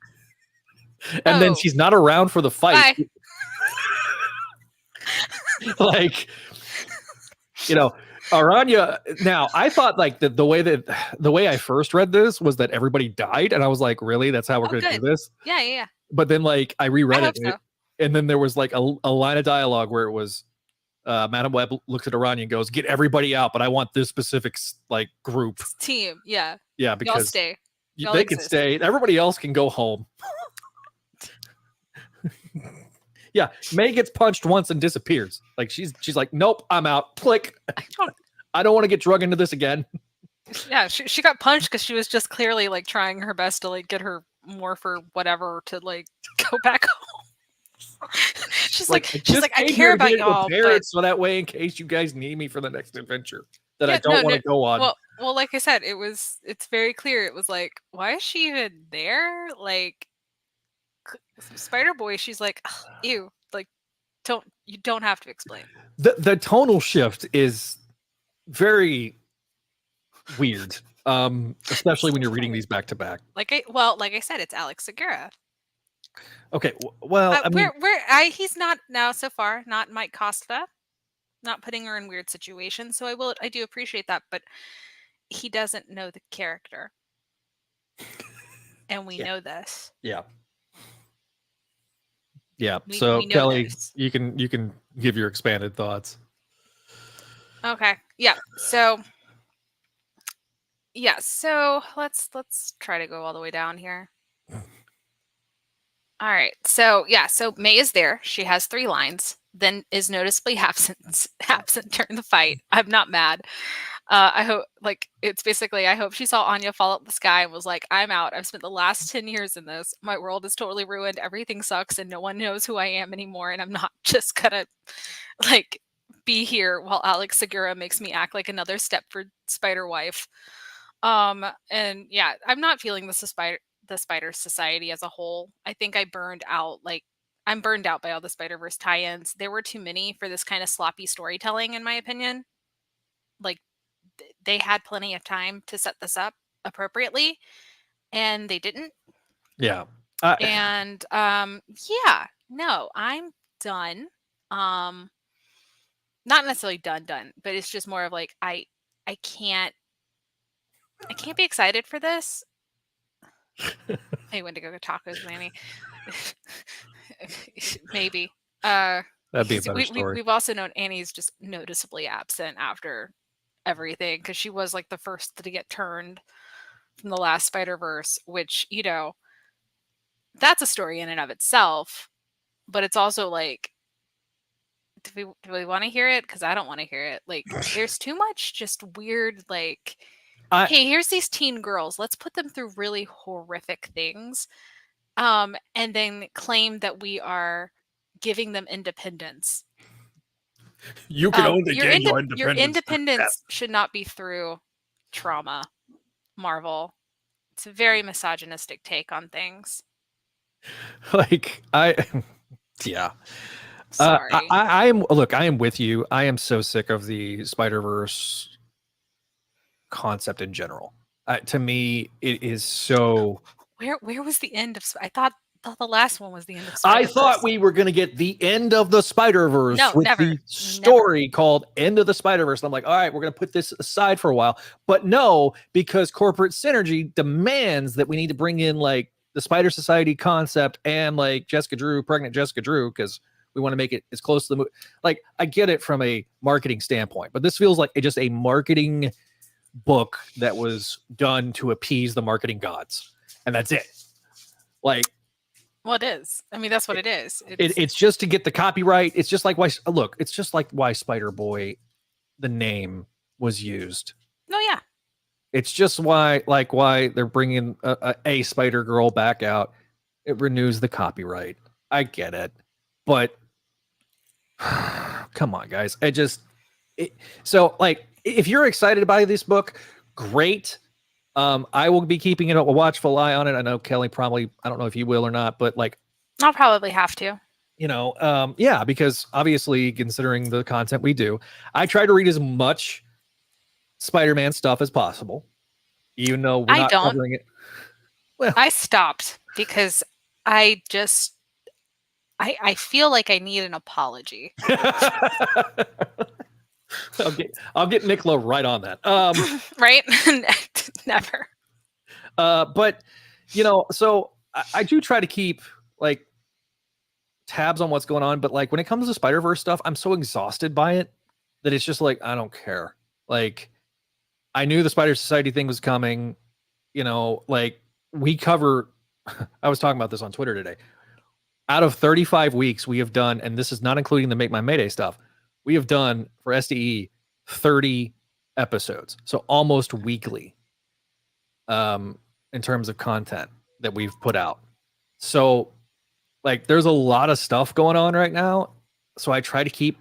And then she's not around for the fight. Bye. Like, you know, Aranya. Now, I thought like the way I first read this was that everybody died, and I was like, really? That's how we're going to do this? Yeah, yeah. But then like I reread it, So. and then there was like a line of dialogue where it was Madam Web looks at Aranya and goes, "Get everybody out, but I want this specific like group team." Yeah, yeah, because y'all stay. Y'all they can stay. Everybody else can go home. Yeah, May gets punched once and disappears. Like she's like, nope, I'm out. Click. I don't want to get drug into this again. Yeah, she got punched because she was just clearly like trying her best to like get her morph or whatever to like go back home. she's like I care about y'all, but so that way in case you guys need me for the next adventure that I don't want to go on. Well, like I said, it's very clear. It was like, why is she even there? Like Spider Boy, she's like, ew, like you don't have to explain. The tonal shift is very weird, especially when you're reading these back to back. Like I said, it's Alex Segura. Okay, well, I mean, he's not now so far, not Mike Costa, not putting her in weird situations. So I do appreciate that, but he doesn't know the character, and we know this. Yeah. Yeah. So Kelly, you can give your expanded thoughts. Okay. Yeah. So let's try to go all the way down here. All right. So May is there. She has 3 lines, then is noticeably absent during the fight. I'm not mad. I hope it's basically, I hope she saw Anya fall up the sky and was like, I'm out. I've spent the last 10 years in this. My world is totally ruined. Everything sucks and no one knows who I am anymore. And I'm not just gonna like be here while Alex Segura makes me act like another Stepford Spider wife. And yeah, I'm not feeling the Spider Society as a whole. I think I'm burned out by all the Spider-Verse tie-ins. There were too many for this kind of sloppy storytelling, in my opinion. Like, they had plenty of time to set this up appropriately, and they didn't. Yeah. And no, I'm done. Not necessarily done, but it's just more of like I can't be excited for this. I went to go get tacos, Manny. Maybe. That'd be a better story. We've also known Annie's just noticeably absent after everything, because she was like the first to get turned from the last Spider-Verse, which, you know, that's a story in and of itself, but it's also like, do we want to hear it? Because I don't want to hear it. Like, there's too much just weird, like, hey, here's these teen girls, let's put them through really horrific things, and then claim that we are giving them independence. You can only gain your independence. Your independence should not be through trauma, Marvel. It's a very misogynistic take on things. Like, yeah. Sorry. I am with you. I am so sick of the Spider-Verse concept in general. To me, it is so. Where was the end of? I thought thought the last one was the end of I Spider-Verse. thought we were going to get the end of the Spider-Verse No, with never. the story called End of the Spider-Verse. I'm like, all right, we're going to put this aside for a while. But no, because corporate synergy demands that we need to bring in like the Spider Society concept and like pregnant Jessica Drew, because we want to make it as close to the movie. Like, I get it from a marketing standpoint, but this feels like just a marketing book that was done to appease the marketing gods. And that's it. Like, well, it is. I mean, that's what it is. it's just to get the copyright. It's just like it's just like why Spider-Boy, the name, was used. No, yeah. It's just why they're bringing a Spider-Girl back out. It renews the copyright. I get it, but come on, guys. So like, if you're excited by this book, great. I will be keeping a watchful eye on it. I know Kelly probably, I don't know if you will or not, but like, I'll probably have to. Yeah, because obviously, considering the content we do, I try to read as much Spider-Man stuff as possible, even though we're not covering it. Well, I stopped because I feel like I need an apology. I'll get Nicola right on that. Right? Never. But so I do try to keep like tabs on what's going on, but like when it comes to Spider-Verse stuff, I'm so exhausted by it that it's just like I don't care. Like, I knew the Spider Society thing was coming, like we cover I was talking about this on Twitter today. Out of 35 weeks we have done, and this is not including the Make Mine Mayday stuff, we have done for SDE 30 episodes. So almost weekly in terms of content that we've put out. So like there's a lot of stuff going on right now. So I try to keep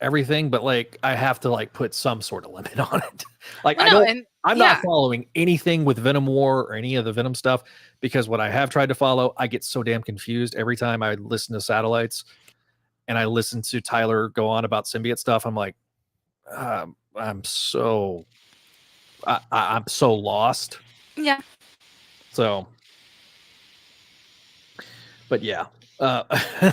everything, but like I have to like put some sort of limit on it. Like I'm not following anything with Venom War or any of the Venom stuff, because what I have tried to follow, I get so damn confused every time I listen to Satellites and I listen to Tyler go on about symbiote stuff. I'm like, I'm so lost. Yeah. So, but yeah,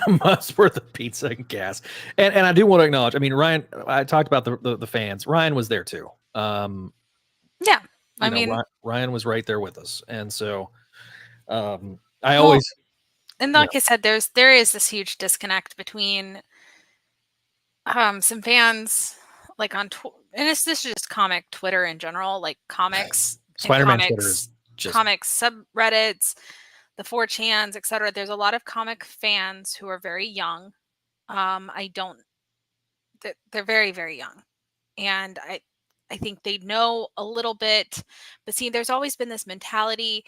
must worth the pizza and gas. And I do want to acknowledge, I mean, Ryan, I talked about the fans. Ryan was there too. Yeah. I mean, Ryan was right there with us. And so, and like I said, there is this huge disconnect between some fans like on and this is just comic Twitter in general, like comics, Spider-Man Twitter is just comics subreddits, the 4chans, etc. There's a lot of comic fans who are very young. They're very, very young, and I think they know a little bit, but see, there's always been this mentality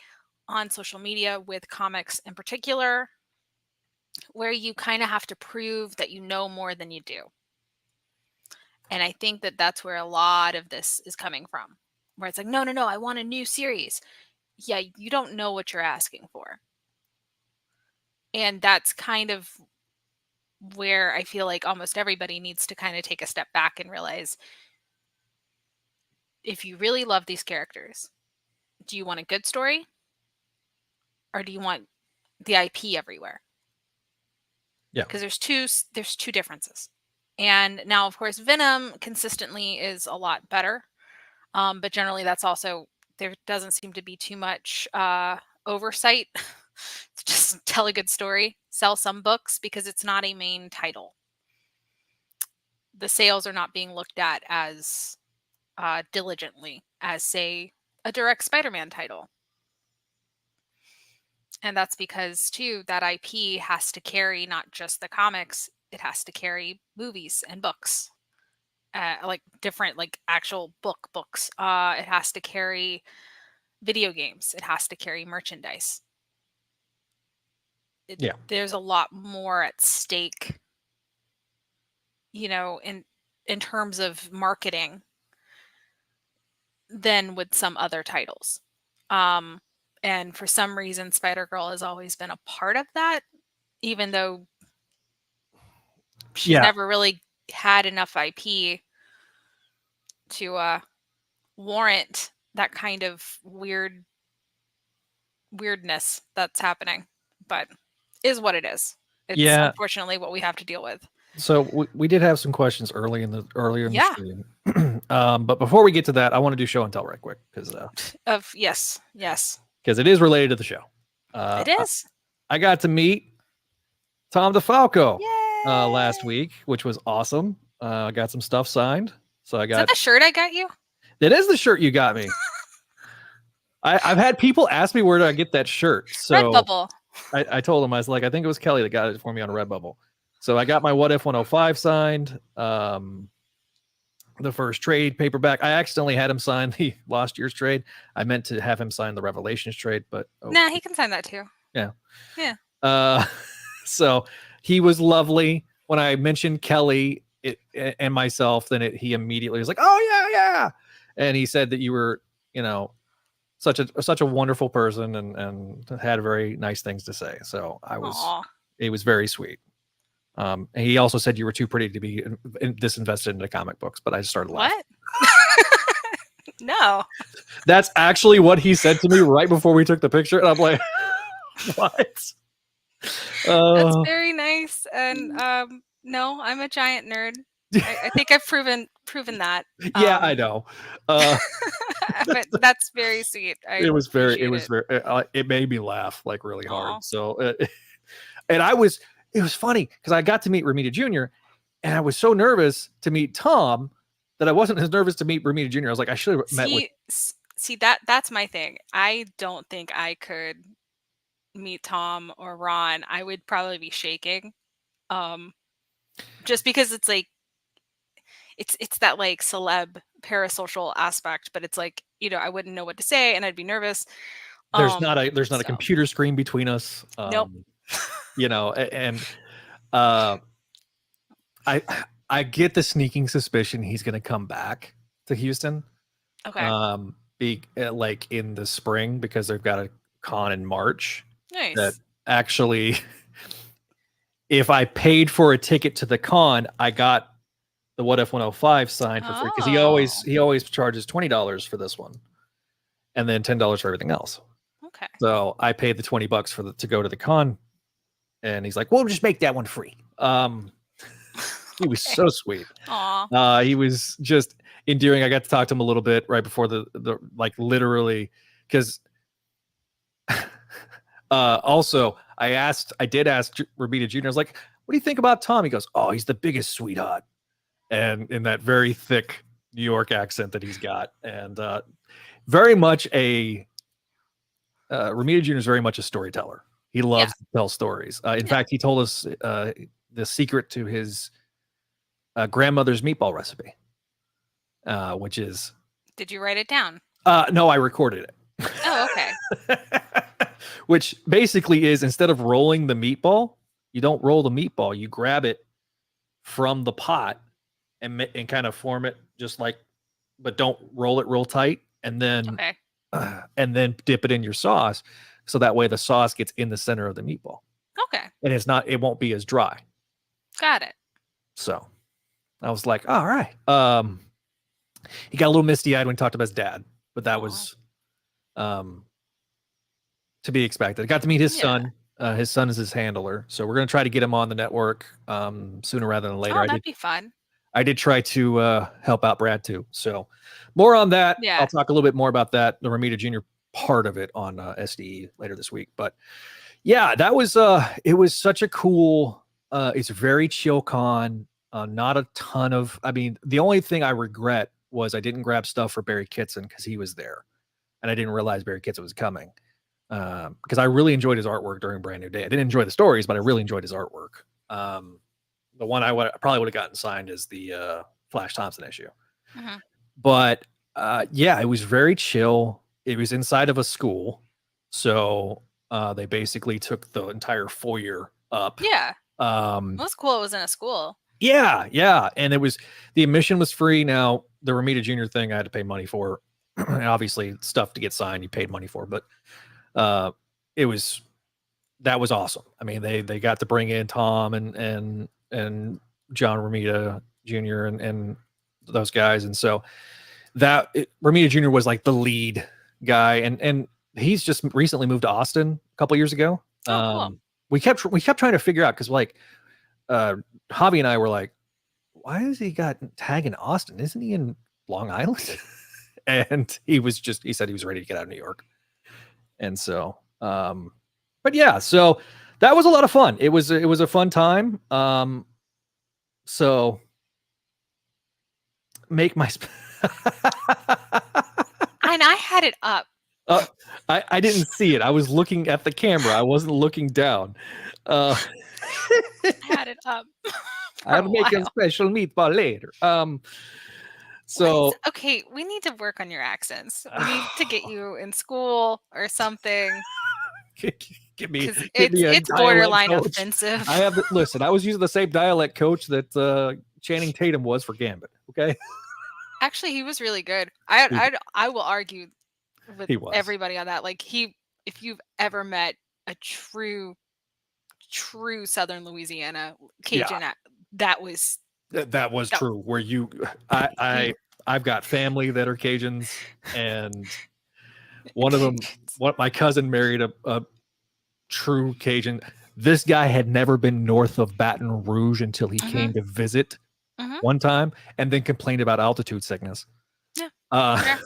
on social media with comics in particular, where you kind of have to prove that you know more than you do. And I think that that's where a lot of this is coming from, where it's like, no, I want a new series. Yeah, you don't know what you're asking for. And that's kind of where I feel like almost everybody needs to kind of take a step back and realize, if you really love these characters, do you want a good story? Or do you want the IP everywhere? Yeah. Because there's two differences. And now, of course, Venom consistently is a lot better. But generally, that's also, there doesn't seem to be too much oversight to just tell a good story, sell some books, because it's not a main title. The sales are not being looked at as diligently as, say, a direct Spider-Man title. And that's because, too, that IP has to carry not just the comics, it has to carry movies and books. Like different, like actual books. It has to carry video games. It has to carry merchandise. There's a lot more at stake, in terms of marketing than with some other titles. And for some reason, Spider-Girl has always been a part of that, even though she's never really had enough IP to warrant that kind of weirdness that's happening. But is what it is. It's Yeah. unfortunately what we have to deal with. So we did have some questions earlier in the Yeah. stream. But before we get to that, I want to do show and tell right quick because Yes. it is related to the show. It is. I got to meet Tom DeFalco Yay! last week, which was awesome. I got some stuff signed. So I Is that got the shirt I got you? that is the shirt you got me. I've had people ask me where did I get that shirt. So Redbubble. I told them, I was like, I think it was Kelly that got it for me on Redbubble. So I got my What If 105 signed. The first trade paperback. I accidentally had him sign the Lost Years trade. I meant to have him sign the Revelations trade, but Nah, he can sign that too. Yeah. Yeah. So he was lovely. When I mentioned Kelly and myself, then he immediately was like, "Oh yeah." And he said that you were, such a wonderful person and had very nice things to say. So it was very sweet. And he also said you were too pretty to be disinvested into comic books, but I just started laughing. What? No. That's actually what he said to me right before we took the picture. And I'm like, what? That's very nice. And no, I'm a giant nerd. I think I've proven that. Yeah, I know. But that's very sweet. It made me laugh like really hard. Aww. So, and it was funny because I got to meet Ramita Jr. and I was so nervous to meet Tom that I wasn't as nervous to meet Ramita Jr. I was like, I should have met with. See that's my thing. I don't think I could meet Tom or Ron. I would probably be shaking. Just because it's like it's that like celeb parasocial aspect, but it's like, I wouldn't know what to say and I'd be nervous. There's not a computer screen between us. Nope. And I get the sneaking suspicion he's going to come back to Houston. Okay. Like in the spring because they've got a con in March. Nice. That actually, if I paid for a ticket to the con, I got the What If 105 signed for free because he always charges $20 for this one, and then $10 for everything else. Okay. So I paid the $20 to go to the con, and he's like, "Well, just make that one free." He was so sweet. Aww. He was just endearing. I got to talk to him a little bit right before the like literally because. Also, I did ask Rabita Jr. I was like, "What do you think about Tom?" He goes, "Oh, he's the biggest sweetheart," and in that very thick New York accent that he's got, and very much Ramita Jr. is very much a storyteller. He loves to tell stories. In fact, he told us the secret to his grandmother's meatball recipe, which is. Did you write it down? No, I recorded it. Oh, okay. Which basically is instead of rolling the meatball, you don't roll the meatball. You grab it from the pot and kind of form it just like, but don't roll it real tight, and then dip it in your sauce, so that way the sauce gets in the center of the meatball. Okay. And it won't be as dry. Got it. So I was like, all right. He got a little misty eyed when he talked about his dad, but that was to be expected. I got to meet his son. His son is his handler, so we're gonna try to get him on the network sooner rather than later. Oh, that'd be fun. I did try to help out Brad too. So more on that. Yeah. I'll talk a little bit more about that, the Ramita Jr. part of it on SDE later this week. But yeah, that was it was such a cool. It's a very chill con. Not a ton of. I mean, the only thing I regret was I didn't grab stuff for Barry Kitson because he was there, and I didn't realize Barry Kitson was coming. Because I really enjoyed his artwork during Brand New Day. I didn't enjoy the stories, but I really enjoyed his artwork. The one I probably would have gotten signed is the Flash Thompson issue. Mm-hmm. But yeah, it was very chill. It was inside of a school, so they basically took the entire foyer up. Yeah, it was cool. It was in a school. Yeah, and the admission was free. Now the Ramita Jr. thing I had to pay money for, and obviously stuff to get signed you paid money for, but that was awesome. I mean, they got to bring in Tom and John Ramita Jr. and those guys, and so Ramita Jr. was like the lead guy, and he's just recently moved to Austin a couple years ago. Oh, cool. we kept trying to figure out, because like Javi and I were like, why has he got tag in Austin? Isn't he in Long Island? And he said he was ready to get out of New York. And so, but yeah, so that was a lot of fun. It was a fun time. So make my. And I had it up. I didn't see it. I was looking at the camera. I wasn't looking down. I had it up. I'll make a special meatball later. So okay, we need to work on your accents. We need to get you in school or something. Get me it's borderline coach. offensive. Listen, I was using the same dialect coach that Channing Tatum was for Gambit. Okay. Actually, he was really good. I will argue with everybody on that. Like if you've ever met a true Southern Louisiana Cajun, that was true. Where I've got family that are Cajuns, and one of them, my cousin married a true Cajun. This guy had never been north of Baton Rouge until he came to visit one time, and then complained about altitude sickness. Yeah. I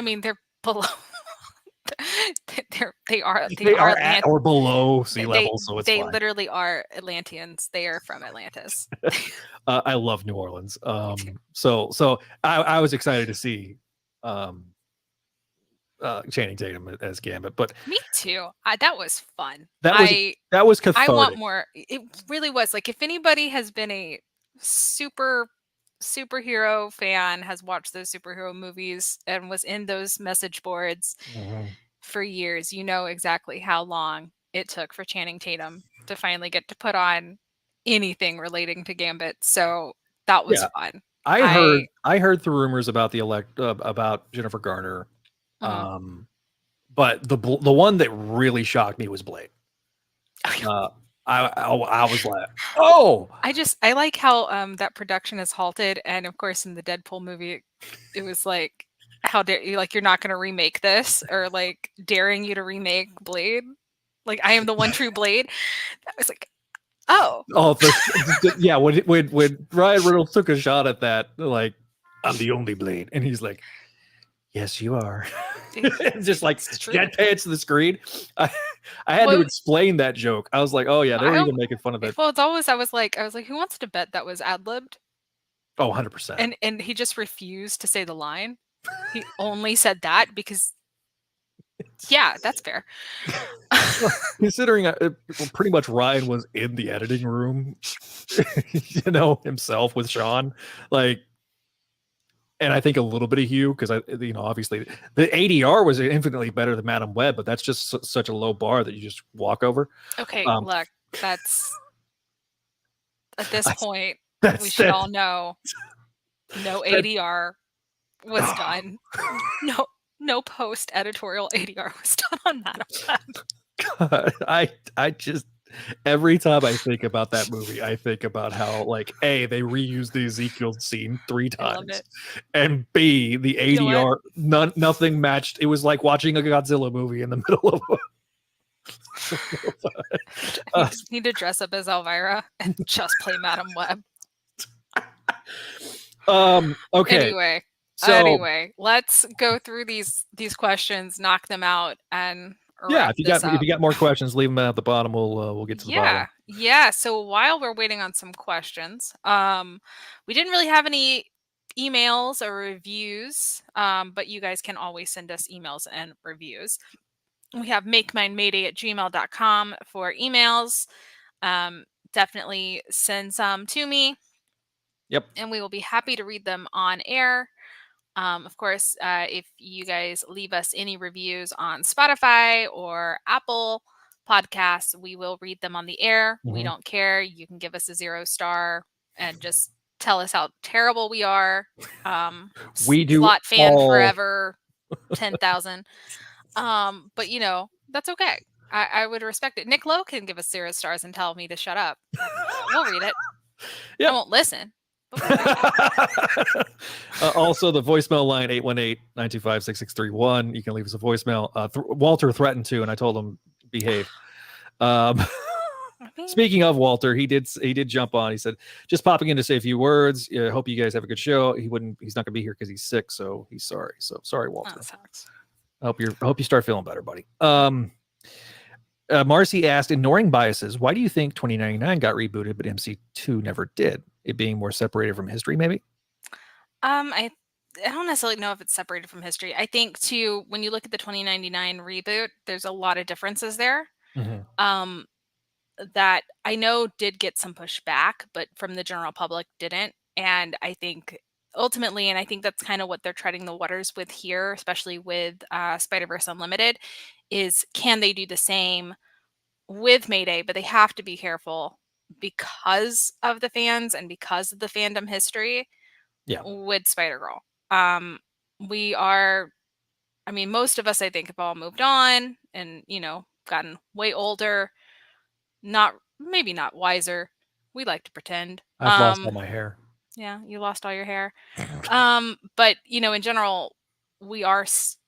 mean, they're below. they are at or below sea level, so it's they fine. Literally are Atlanteans. They are from Atlantis. I love New Orleans. So I was excited to see Channing Tatum as Gambit, but me too. That was fun. That was cathartic. I want more. It really was. Like, if anybody has been a superhero fan, has watched those superhero movies and was in those message boards for years, you know exactly how long it took for Channing Tatum to finally get to put on anything relating to Gambit. So that was fun. I heard the rumors about about Jennifer Garner, but the one that really shocked me was Blade. I was like, oh! I like how that production is halted, and of course in the Deadpool movie, it was like, how dare you? Like, you're not going to remake this, or like daring you to remake Blade? Like, I am the one true Blade. I was like, oh, yeah. When Ryan Reynolds took a shot at that, like, I'm the only Blade, and he's like, yes, you are. Just like jet pants to the screen. I had to explain that joke. I was like, oh yeah, they were even making fun of it. Well, it's always I was like, who wants to bet that was ad-libbed? Oh, 100%. And he just refused to say the line. He only said that because, yeah, that's fair. Considering pretty much Ryan was in the editing room, himself with Sean, like. And I think a little bit of Hugh, because obviously the ADR was infinitely better than Madam Web, but that's just such a low bar that you just walk over. Okay, look, that's at this point we should all know no ADR was done. No post editorial ADR was done on Madam Web. God, I just. Every time I think about that movie, I think about how, like, A, they reused the Ezekiel scene 3 times, and B, the ADR, nothing matched. It was like watching a Godzilla movie in the middle of you need to dress up as Elvira and just play Madam Web. Okay. Anyway, let's go through these questions, knock them out, and if you got more questions, leave them at the bottom. We'll get to the bottom. Yeah. So while we're waiting on some questions, we didn't really have any emails or reviews, but you guys can always send us emails and reviews. We have makeminemayday@gmail.com for emails. Definitely send some to me. Yep. And we will be happy to read them on air. Of course, if you guys leave us any reviews on Spotify or Apple Podcasts, we will read them on the air. We don't care. You can give us a 0-star and just tell us how terrible we are. We do slot fan forever, 10,000. But that's okay. I would respect it. Nick Lowe can give us 0 stars and tell me to shut up. We'll read it. Yep. I won't listen. Also, the voicemail line 818-925-6631. You can leave us a voicemail. Walter threatened to, and I told him behave. I mean, Speaking of Walter, he did jump on. He said, "Just popping in to say a few words. Hope you guys have a good show. He's not going to be here because he's sick, so he's sorry. So sorry, Walter. that sucks. I hope you start feeling better, buddy." Marcy asked, ignoring biases, why do you think 2099 got rebooted but MC2 never did? It being more separated from history, maybe? I don't necessarily know if it's separated from history. I think too, when you look at the 2099 reboot, there's a lot of differences there. Mm-hmm. That I know did get some pushback, but from the general public didn't. And I think ultimately, and I think that's kind of what they're treading the waters with here, especially with Spider-Verse Unlimited, is can they do the same with Mayday? But they have to be careful because of the fans and because of the fandom history with Spider-Girl. We are, I mean, most of us, I think, have all moved on and, gotten way older. Maybe not wiser. We like to pretend. I've lost all my hair. Yeah, you lost all your hair. But in general, we are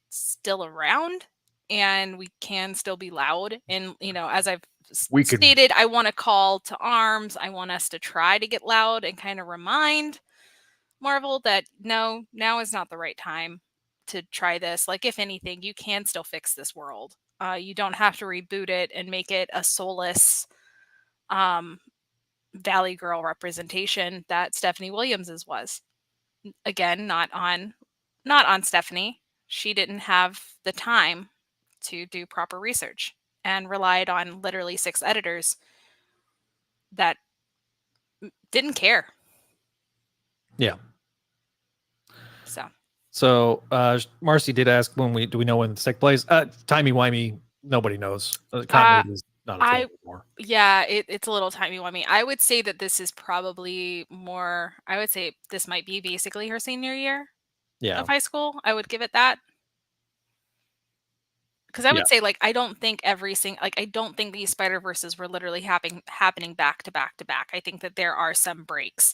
still around, and we can still be loud. And as I've stated, I want to call to arms. I want us to try to get loud and kind of remind Marvel that no, now is not the right time to try this. Like, if anything, you can still fix this world. You don't have to reboot it and make it a soulless Valley Girl representation that Stephanie Williams's was. Again, not on Stephanie. She didn't have the time to do proper research and relied on literally 6 editors that didn't care. Yeah. So Marcy did ask do we know when the take place? Timey-wimey, nobody knows. Continuity is not a thing anymore. Yeah, it's a little timey-wimey. I would say that this is probably more, I would say this might be basically her senior year of high school. I would give it that. Because I would say, I don't think I don't think these Spider-Verses were literally happening back to back to back. I think that there are some breaks.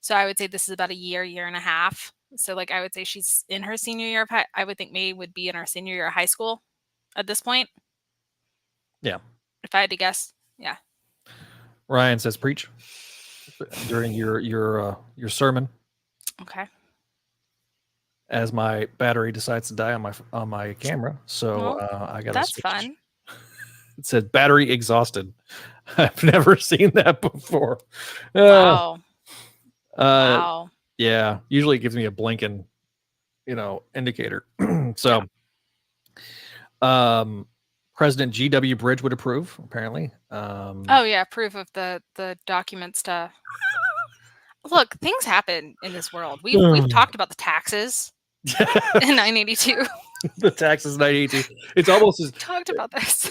So I would say this is about a year and a half. So I would say she's in her senior year of I would think May would be in her senior year of high school at this point. Yeah. If I had to guess. Yeah. Ryan says, preach during your sermon. Okay. As my battery decides to die on my camera, so I got to. That's switch. fun. It said battery exhausted. I've never seen that before. Wow. Wow. Yeah. Usually it gives me a blinking, indicator. So, President G.W. Bridge would approve, apparently. Proof of the documents to. Look, things happen in this world. We've talked about the taxes in 982. The taxes in 982. It's almost as talked about this.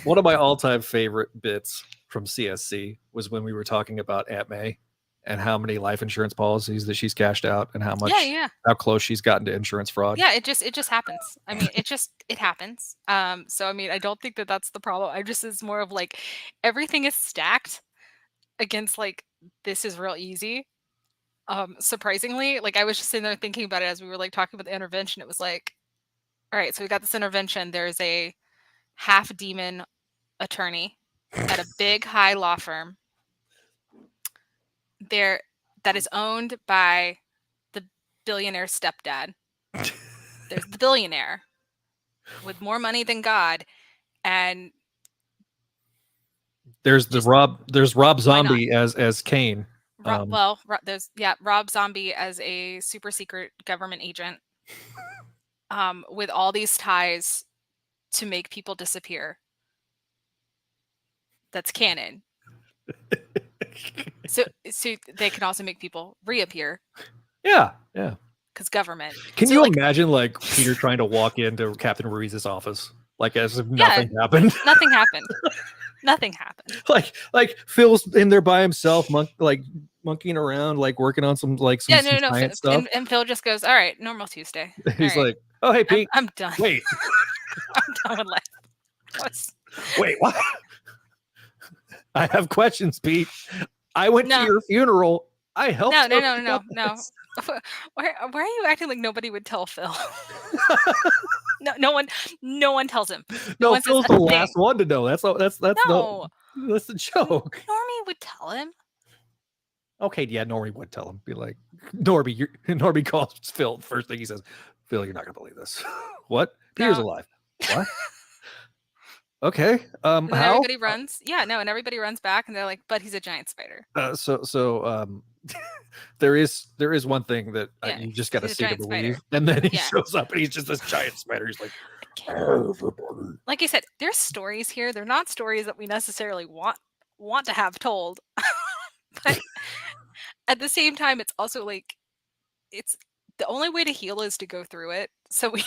One of my all-time favorite bits from CSC was when we were talking about Aunt May and how many life insurance policies that she's cashed out and how much how close she's gotten to insurance fraud. Yeah, it just happens. I mean, it happens. So I mean, I don't think that that's the problem. It's more of everything is stacked against this is real easy. Surprisingly, I was just sitting there thinking about it as we were talking about the intervention. It was all right, so we got this intervention. There's a half demon attorney at a big high law firm there that is owned by the billionaire's stepdad. There's the billionaire with more money than God, and there's Rob Zombie as Kane. There's Rob Zombie as a super secret government agent, with all these ties to make people disappear. That's canon. So they can also make people reappear. Yeah. Because government. Can you imagine Peter trying to walk into Captain Ruiz's office as if nothing happened? Nothing happened. Nothing happened. Phil's in there by himself, monkeying around, working on some science stuff. And Phil just goes, "All right, normal Tuesday." He's like, "Oh, hey, Pete, I'm done. Wait, I'm done with life." Wait, what? I have questions, Pete. I went to your funeral. I helped No, no, her no, pick no, up no. this. Why are you acting like nobody would tell Phil? No, no one tells him. No No, one says Phil's a the last thing. one to know. No, That's the joke. Normie would tell him. Okay, yeah, Normie would tell him. Be like, Normie calls Phil. First thing he says, Phil, you're not gonna believe this. What? Peter's No. alive. What? Okay. And then How? everybody runs. Yeah, no, and everybody runs back and they're like, but he's a giant spider. So there is one thing that Yeah, you just got to he's a see to giant spider. believe, and then he Yeah. shows up and he's just this giant spider. He's like, Again, everybody. like I said, there's stories here. They're not stories that we necessarily want to have told. But at the same time, it's also like it's the only way to heal is to go through it. So we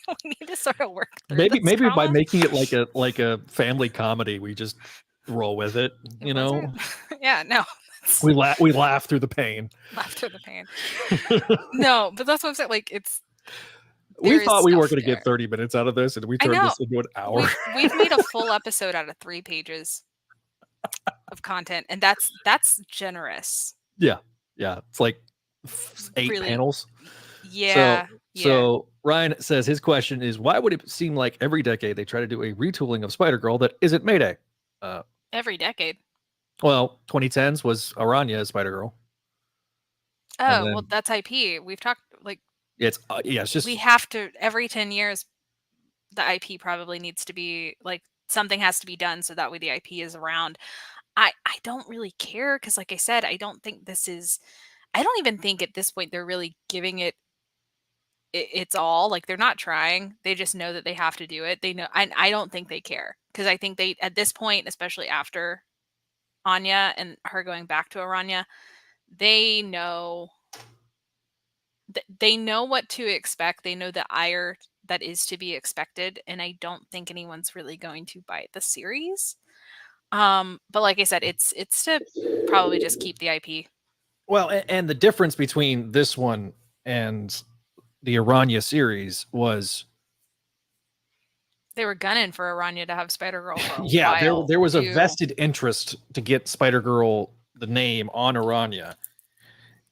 we need to sort of work through Maybe this maybe by trauma. making it like a family comedy, we just roll with it. It wasn't. Yeah, no. We laugh through the pain. Laugh through the pain. No, but that's what I'm saying. Like We there is thought we were stuff going to there. get 30 minutes out of this, and we I turned know. this into an hour. We've made a full episode out of 3 pages of content, and that's generous. Yeah, it's like 8 Really. panels. Yeah. So Ryan says his question is, why would it seem like every decade they try to do a retooling of Spider-Girl that isn't Mayday? Every decade. Well, 2010s was Aranya as Spider-Girl. Oh, well, that's IP. We've talked like it's just we have to every 10 years the IP probably needs to be like something has to be done so that way the IP is around. I don't really care because like I said, I don't even think at this point they're really giving it's all. Like they're not trying. They just know that they have to do it. They know I don't think they care because I think they at this point, especially after Anya and her going back to Aranya, they know they know what to expect. They know the ire that is to be expected, and I don't think anyone's really going to bite the series. But like I said, it's to probably just keep the IP. well, and the difference between this one and the Aranya series was They were gunning for Aranya to have Spider-Girl for a yeah, while. there was a too. vested interest to get Spider-Girl the name on Aranya.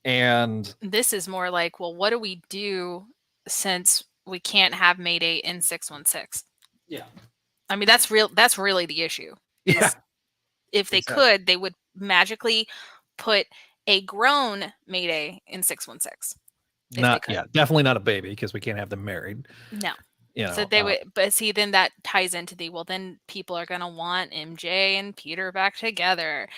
And This is more like, well, what do we do since we can't have Mayday in 616? yeah. I mean, that's really the issue. Yeah. If they could, they would magically put a grown Mayday in 616. Definitely not a baby because we can't have them married. No. You know, So they would, but see, then that ties into then people are going to want MJ and Peter back together.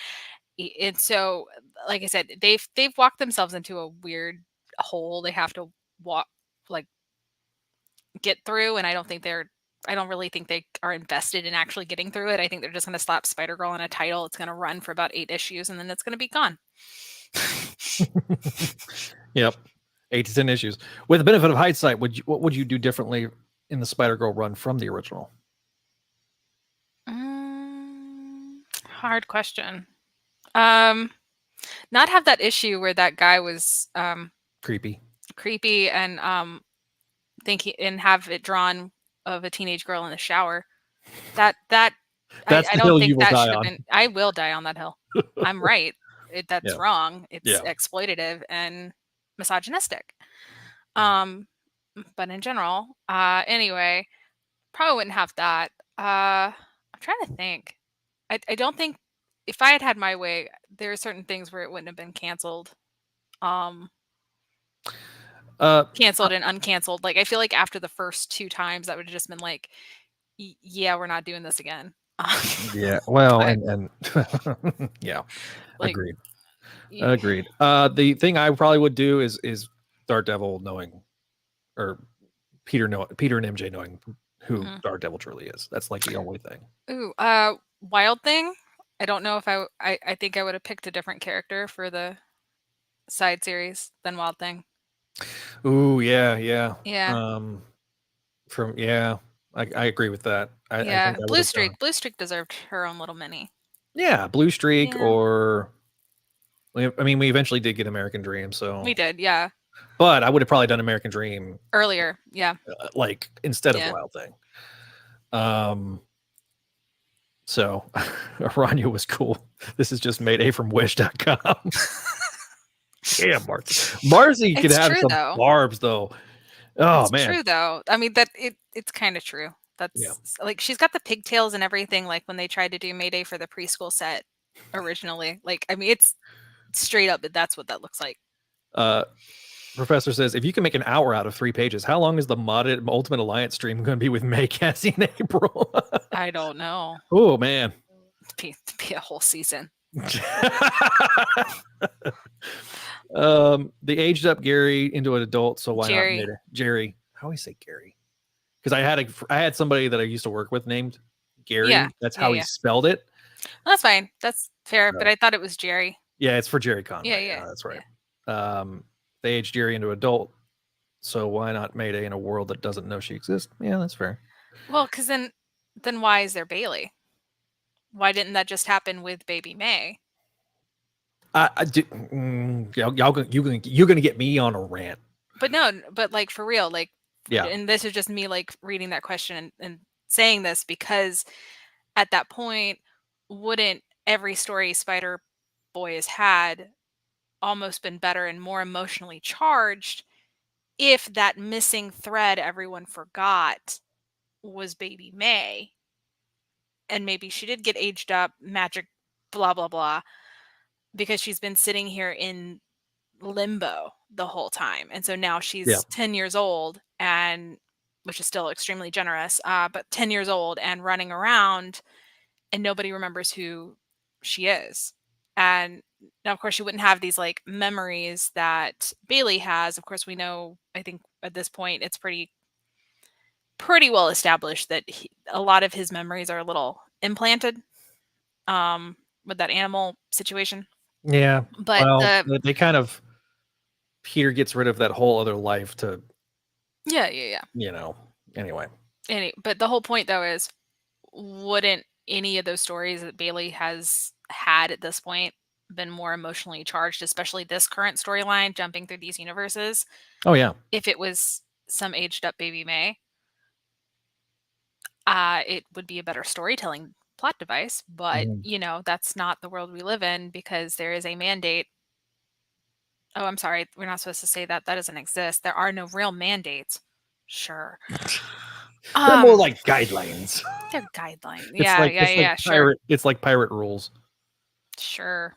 And so, like I said, they've walked themselves into a weird hole. They have to get through, and I don't really think they are invested in actually getting through it. I think they're just going to slap Spider-Girl on a title. It's going to run for about 8 issues, and then it's going to be gone. Yep, 8 to 10 issues. With the benefit of hindsight, what would you do differently in the Spider-Girl run from the original? Hard question. Not have that issue where that guy was creepy and and have it drawn of a teenage girl in the shower. That's I don't think that should have been. I will die on that hill. I'm right. That's wrong. It's exploitative and misogynistic. But in general, anyway, probably wouldn't have that. I'm trying to think. I don't think if I had my way, there are certain things where it wouldn't have been canceled. Canceled and uncanceled. Like I feel like after the first 2 times, that would have just been like, yeah, we're not doing this again. Yeah. Well, and yeah, agreed. Agreed. The thing I probably would do is Daredevil knowing, or Peter and MJ knowing who Daredevil truly is. That's like the only thing. Ooh, Wild Thing. I don't know if I think I would have picked a different character for the side series than Wild Thing. Ooh, yeah. I agree with that. I think Blue Streak. Blue Streak deserved her own little mini. Yeah, Blue Streak, or I mean, we eventually did get American Dream, so we did, yeah. But I would have probably done American Dream earlier, yeah. Like instead of Wild Thing. So Aranya was cool. This is just Mayday from Wish.com. Damn, Marcy could It's have true some though. barbs though. Oh It's man. true though. I mean it's kind of true. Yeah. That's like she's got the pigtails and everything. Like when they tried to do Mayday for the preschool set originally. Like I mean, it's straight up. That's what that looks like. Professor says, if you can make an hour out of 3 pages, how long is the modded Ultimate Alliance stream going to be with May, Cassie, and April? I don't know. Oh man. Be a whole season. The aged up Gary into an adult, so why Jerry. not Jerry? How do I say Gary? Because I had somebody that I used to work with named Gary. Yeah. That's how he spelled it. Well, that's fine. That's fair. But I thought it was Jerry. Yeah, it's for Jerry Conway. Yeah, That's right. Yeah. They aged Jerry into adult, so why not Mayday in a world that doesn't know she exists? Yeah, that's fair. Well, because then why is there Bailey? Why didn't that just happen with Baby May? You're gonna get me on a rant. But no, but like for real, like yeah. And this is just me like reading that question and saying this because at that point, wouldn't every story Spider Boy has had almost been better and more emotionally charged if that missing thread everyone forgot was Baby May? And maybe she did get aged up, magic, blah, blah, blah, because she's been sitting here in limbo the whole time. And so now she's 10 years old, and which is still extremely generous, but 10 years old and running around, and nobody remembers who she is. And now, of course, she wouldn't have these like memories that Bailey has. Of course, we know, I think at this point, it's pretty well established that a lot of his memories are a little implanted with that animal situation. Yeah. But they kind of, Peter gets rid of that whole other life to anyway. But the whole point though is, wouldn't any of those stories that Bailey has had at this point been more emotionally charged, especially this current storyline jumping through these universes? Oh yeah. If it was some aged up Baby May, it would be a better storytelling plot device, but that's not the world we live in, because there is a mandate. Oh, I'm sorry, we're not supposed to say that. That doesn't exist. There are no real mandates. Sure. They're more like guidelines. They're guidelines. Sure. It's like pirate rules. Sure.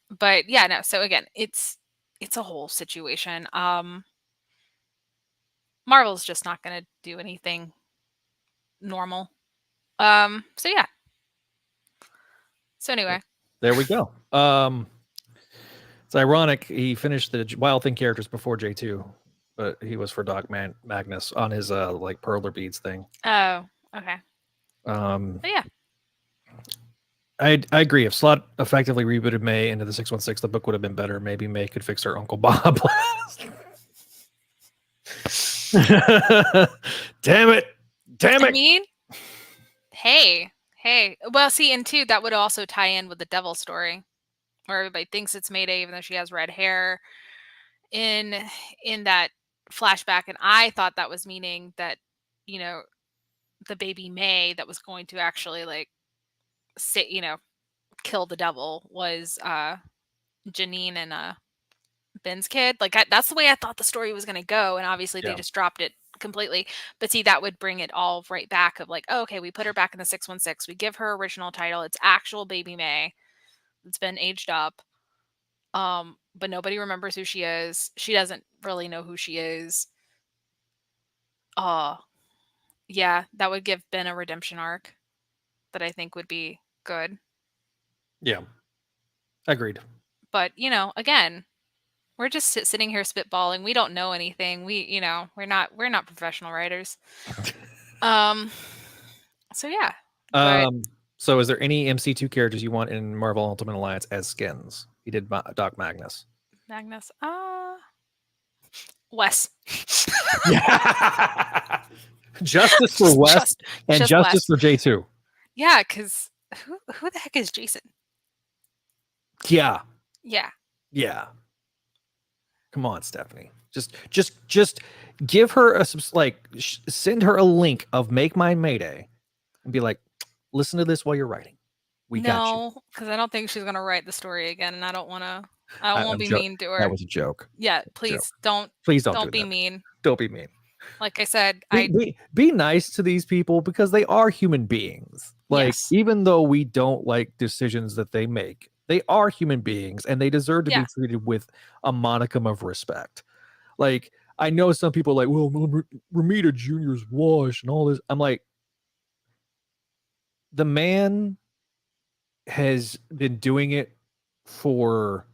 But yeah, no. So again, it's a whole situation. Marvel's just not going to do anything normal. So yeah. So anyway. There we go. It's ironic he finished the Wild Thing characters before J2, but he was for Doc Magnus on his like Perler Beads thing. Oh, okay. But yeah. I agree. If Slott effectively rebooted May into the 616, the book would have been better. Maybe May could fix her Uncle Bob. Damn it. I mean, hey. Well, see, and two, that would also tie in with the devil story, where everybody thinks it's Mayday, even though she has red hair in that flashback. And I thought that was meaning that, the Baby May that was going to actually like kill the devil was Janine and Ben's kid. Like that's the way I thought the story was going to go, and obviously they just dropped it completely. But see, that would bring it all right back of like, oh, okay, we put her back in the 616, we give her original title, it's actual Baby May, it's been aged up, but nobody remembers who she is. She doesn't really know who she is. Yeah, that would give Ben a redemption arc that I think would be good. Yeah, agreed. But again, we're just sitting here spitballing. We don't know anything. We're not professional writers. So yeah. So is there any MC2 characters you want in Marvel Ultimate Alliance as skins? He did Doc Magnus. Wes. Justice for Wes and Justice for J2. Yeah, because who the heck is Jason? Yeah. Yeah. Come on, Stephanie. Just give her send her a link of Make Mine Mayday and be like, listen to this while you're writing. We got you. No, because I don't think she's gonna write the story again, and I don't wanna. I won't I'm be joking. mean to That her. was a joke. Yeah, That was a joke. please don't Please don't do don't be that. mean. Don't be mean. Like I said, Be nice to these people because they are human beings. Like, yes, even though we don't like decisions that they make, they are human beings and they deserve to be yeah, treated with a modicum of respect. Like, I know some people are like, well, Ramita Jr.'s wash and all this. I'm like, the man has been doing it for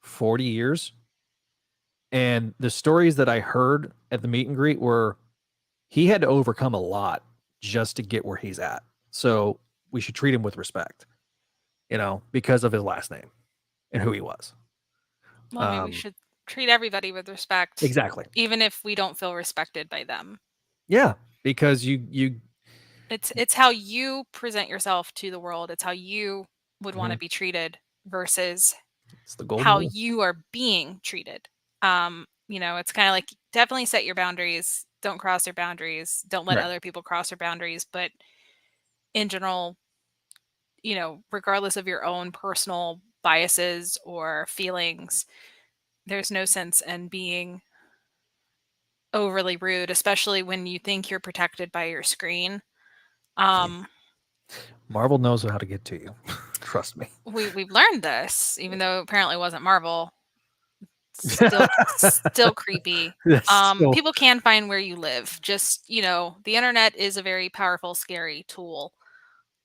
40 years. And the stories that I heard at the meet and greet were he had to overcome a lot just to get where he's at. So we should treat him with respect, because of his last name and who he was. well, I mean, we Um, should treat everybody with respect, exactly. even if we don't feel respected by them. Yeah, because you It's how you present yourself to the world. It's how you would wanna mhm, be treated versus it's the golden how rule. you are being treated. It's kinda like definitely set your boundaries, don't cross your boundaries, don't let Right. other people cross your boundaries, but in general, regardless of your own personal biases or feelings, there's no sense in being overly rude, especially when you think you're protected by your screen. Um, Marvel knows how to get to you. Trust me. we've learned this, even though apparently it wasn't Marvel. Still creepy. That's still People can find where you live. Just, the internet is a very powerful, scary tool.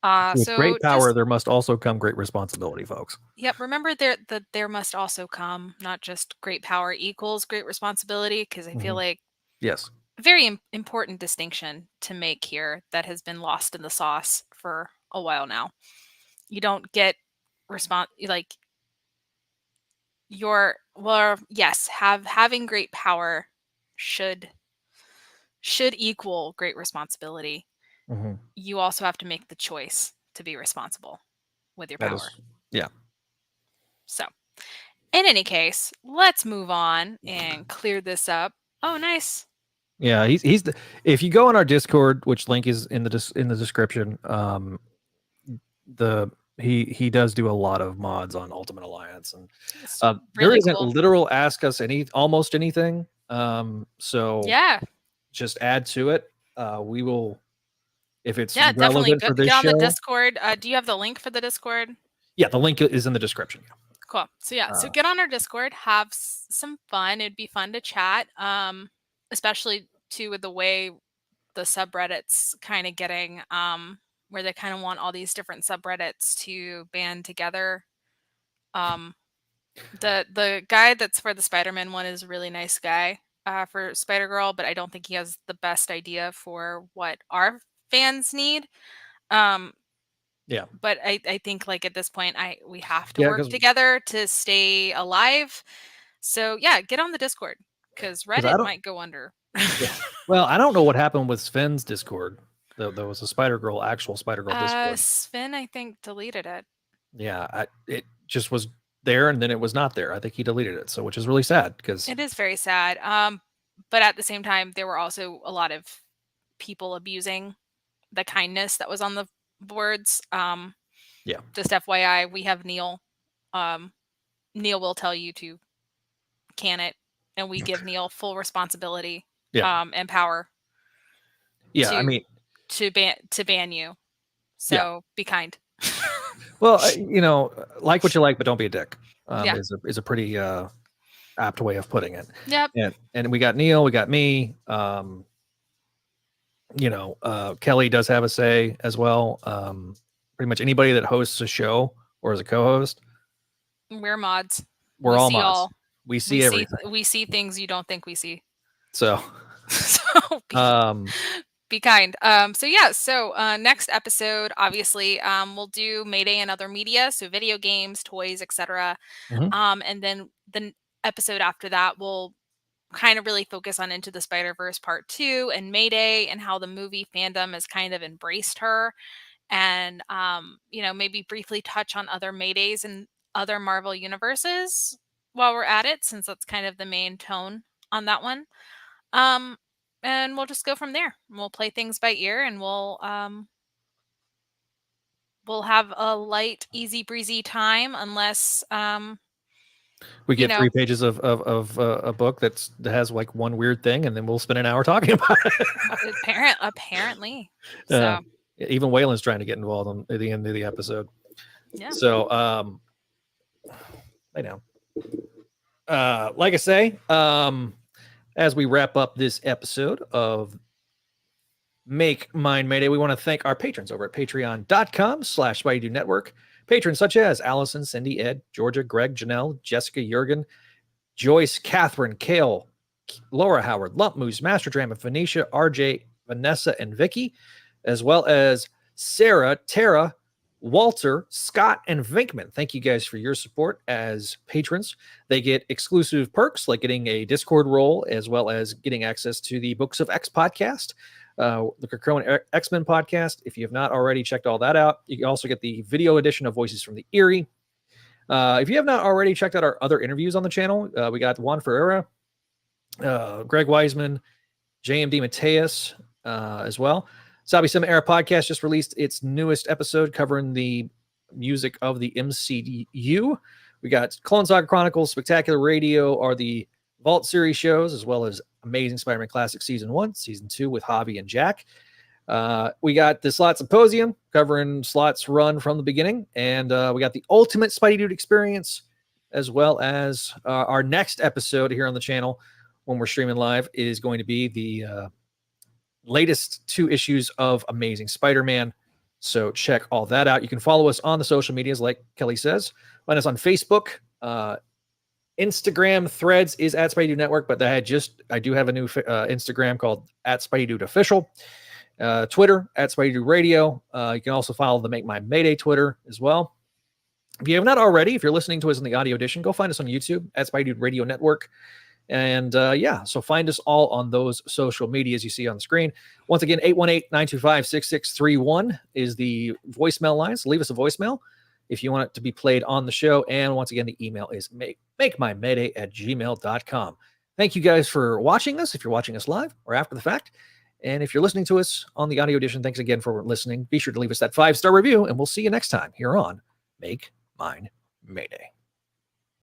with So great power, just there must also come great responsibility, folks. yep, remember there must also come not just great power equals great responsibility, because I feel Mhm. like Yes. a very important distinction to make here that has been lost in the sauce for a while now. You don't get respond like well, yes, having great power should equal great responsibility. Mhm. You also have to make the choice to be responsible with your That power. is, yeah. So, in any case, let's move on and clear this up. Oh, nice. Yeah, he's the if you go on our Discord, which link is in the description, the he does do a lot of mods on Ultimate Alliance, and It's there really isn't cool. literal ask us almost anything. So Yeah. just add to it. We will, if it's Yeah, definitely. relevant for Get this on the show. Discord. Do you have the link for the Discord? Yeah, the link is in the description. Cool. So yeah, so Uh, get on our Discord, have some fun. It'd be fun to chat. Especially too with the way the subreddits kind of getting where they kind of want all these different subreddits to band together. Um the guy that's for the Spider-Man one is a really nice guy for Spider-Girl, but I don't think he has the best idea for what our fans need. Um yeah, but I think like at this point we have to yeah, work because together to stay alive. So yeah, get on the Discord because I Reddit don't. might go under. Yeah. Well, I don't know what happened with Sven's Discord. There was a actual Spider Girl Discord. Sven I think deleted it. Yeah, it just was there and then it was not there. I think he deleted it, so which is really sad because It is very sad. But at the same time, there were also a lot of people abusing the kindness that was on the boards. yeah, Just FYI, we have Neil. Um, Neil will tell you to can it, and we give Neil full responsibility yeah, and power yeah. I to mean, ban you. yeah. So be kind. Well, like what you like, but don't be a dick. Yeah. Is a pretty apt way of putting it. Yep. And we got Neil, we got me. Kelly does have a say as well. Pretty much anybody that hosts a show or is a co-host, We're mods. we're We all see mods. all. We see everything. We see things you don't think we see. So, So um, be kind. So yeah, so next episode, obviously, we'll do Mayday and other media, so video games, toys, etc. mhm, And then the episode after that will kind of really focus on Into the Spider-Verse Part 2 and Mayday and how the movie fandom has kind of embraced her and maybe briefly touch on other Maydays and other Marvel universes while we're at it, since that's kind of the main tone on that one. Um, and we'll just go from there. We'll play things by ear and we'll we'll have a light, easy breezy time unless We you get know, 3 pages of a book that has like one weird thing, and then we'll spend an hour talking about it. apparently. Uh, So even Waylon's trying to get involved at the end of the episode. yeah. So, I know. Like I say, as we wrap up this episode of Make Mine Mayday, we want to thank our patrons over at patreon.com/SpideyDude Network. Patrons such as Allison, Cindy, Ed, Georgia, Greg, Janelle, Jessica, Jurgen, Joyce, Catherine, Kale, Laura Howard, Lump Moose, Master Drama, Phoenicia, RJ, Vanessa, and Vicky, as well as Sarah, Tara, Walter, Scott, and Vinkman. Thank you guys for your support as patrons. They get exclusive perks like getting a Discord role, as well as getting access to the Books of X podcast, the Krakoan X-Men podcast. If you have not already checked all that out, you can also get the video edition of Voices from the Eerie. If you have not already checked out our other interviews on the channel, we got Juan Ferreira, Greg Wiseman, JMD Mateus as well. Sabi Cinema Era podcast just released its newest episode covering the music of the MCU. We got Clone Saga Chronicles, Spectacular Radio are the Vault series shows, as well as Amazing Spider-Man Classic Season 1, Season 2 with Javi and Jack. We got the Slot Symposium covering Slot's run from the beginning, and we got the Ultimate Spidey Dude Experience, as well as our next episode here on the channel when we're streaming live is going to be the latest 2 issues of Amazing Spider-Man. So check all that out. You can follow us on the social medias, like Kelly says. Find us on Facebook, Instagram. Threads is at Spidey Dude Network, but I do have a new Instagram called at Spidey Dude Official. Twitter at Spidey Dude Radio. You can also follow the Make Mine Mayday Twitter as well. If you have not already, if you're listening to us in the audio edition, go find us on YouTube at Spidey Dude Radio Network. And so find us all on those social medias you see on the screen. Once again, 818-925-6631 is the voicemail line. So leave us a voicemail if you want it to be played on the show. And once again, the email is makeMyMayday@gmail.com. Thank you guys for watching us, if you're watching us live or after the fact. And if you're listening to us on the audio edition, thanks again for listening. Be sure to leave us that 5-star review, and we'll see you next time here on Make Mine Mayday.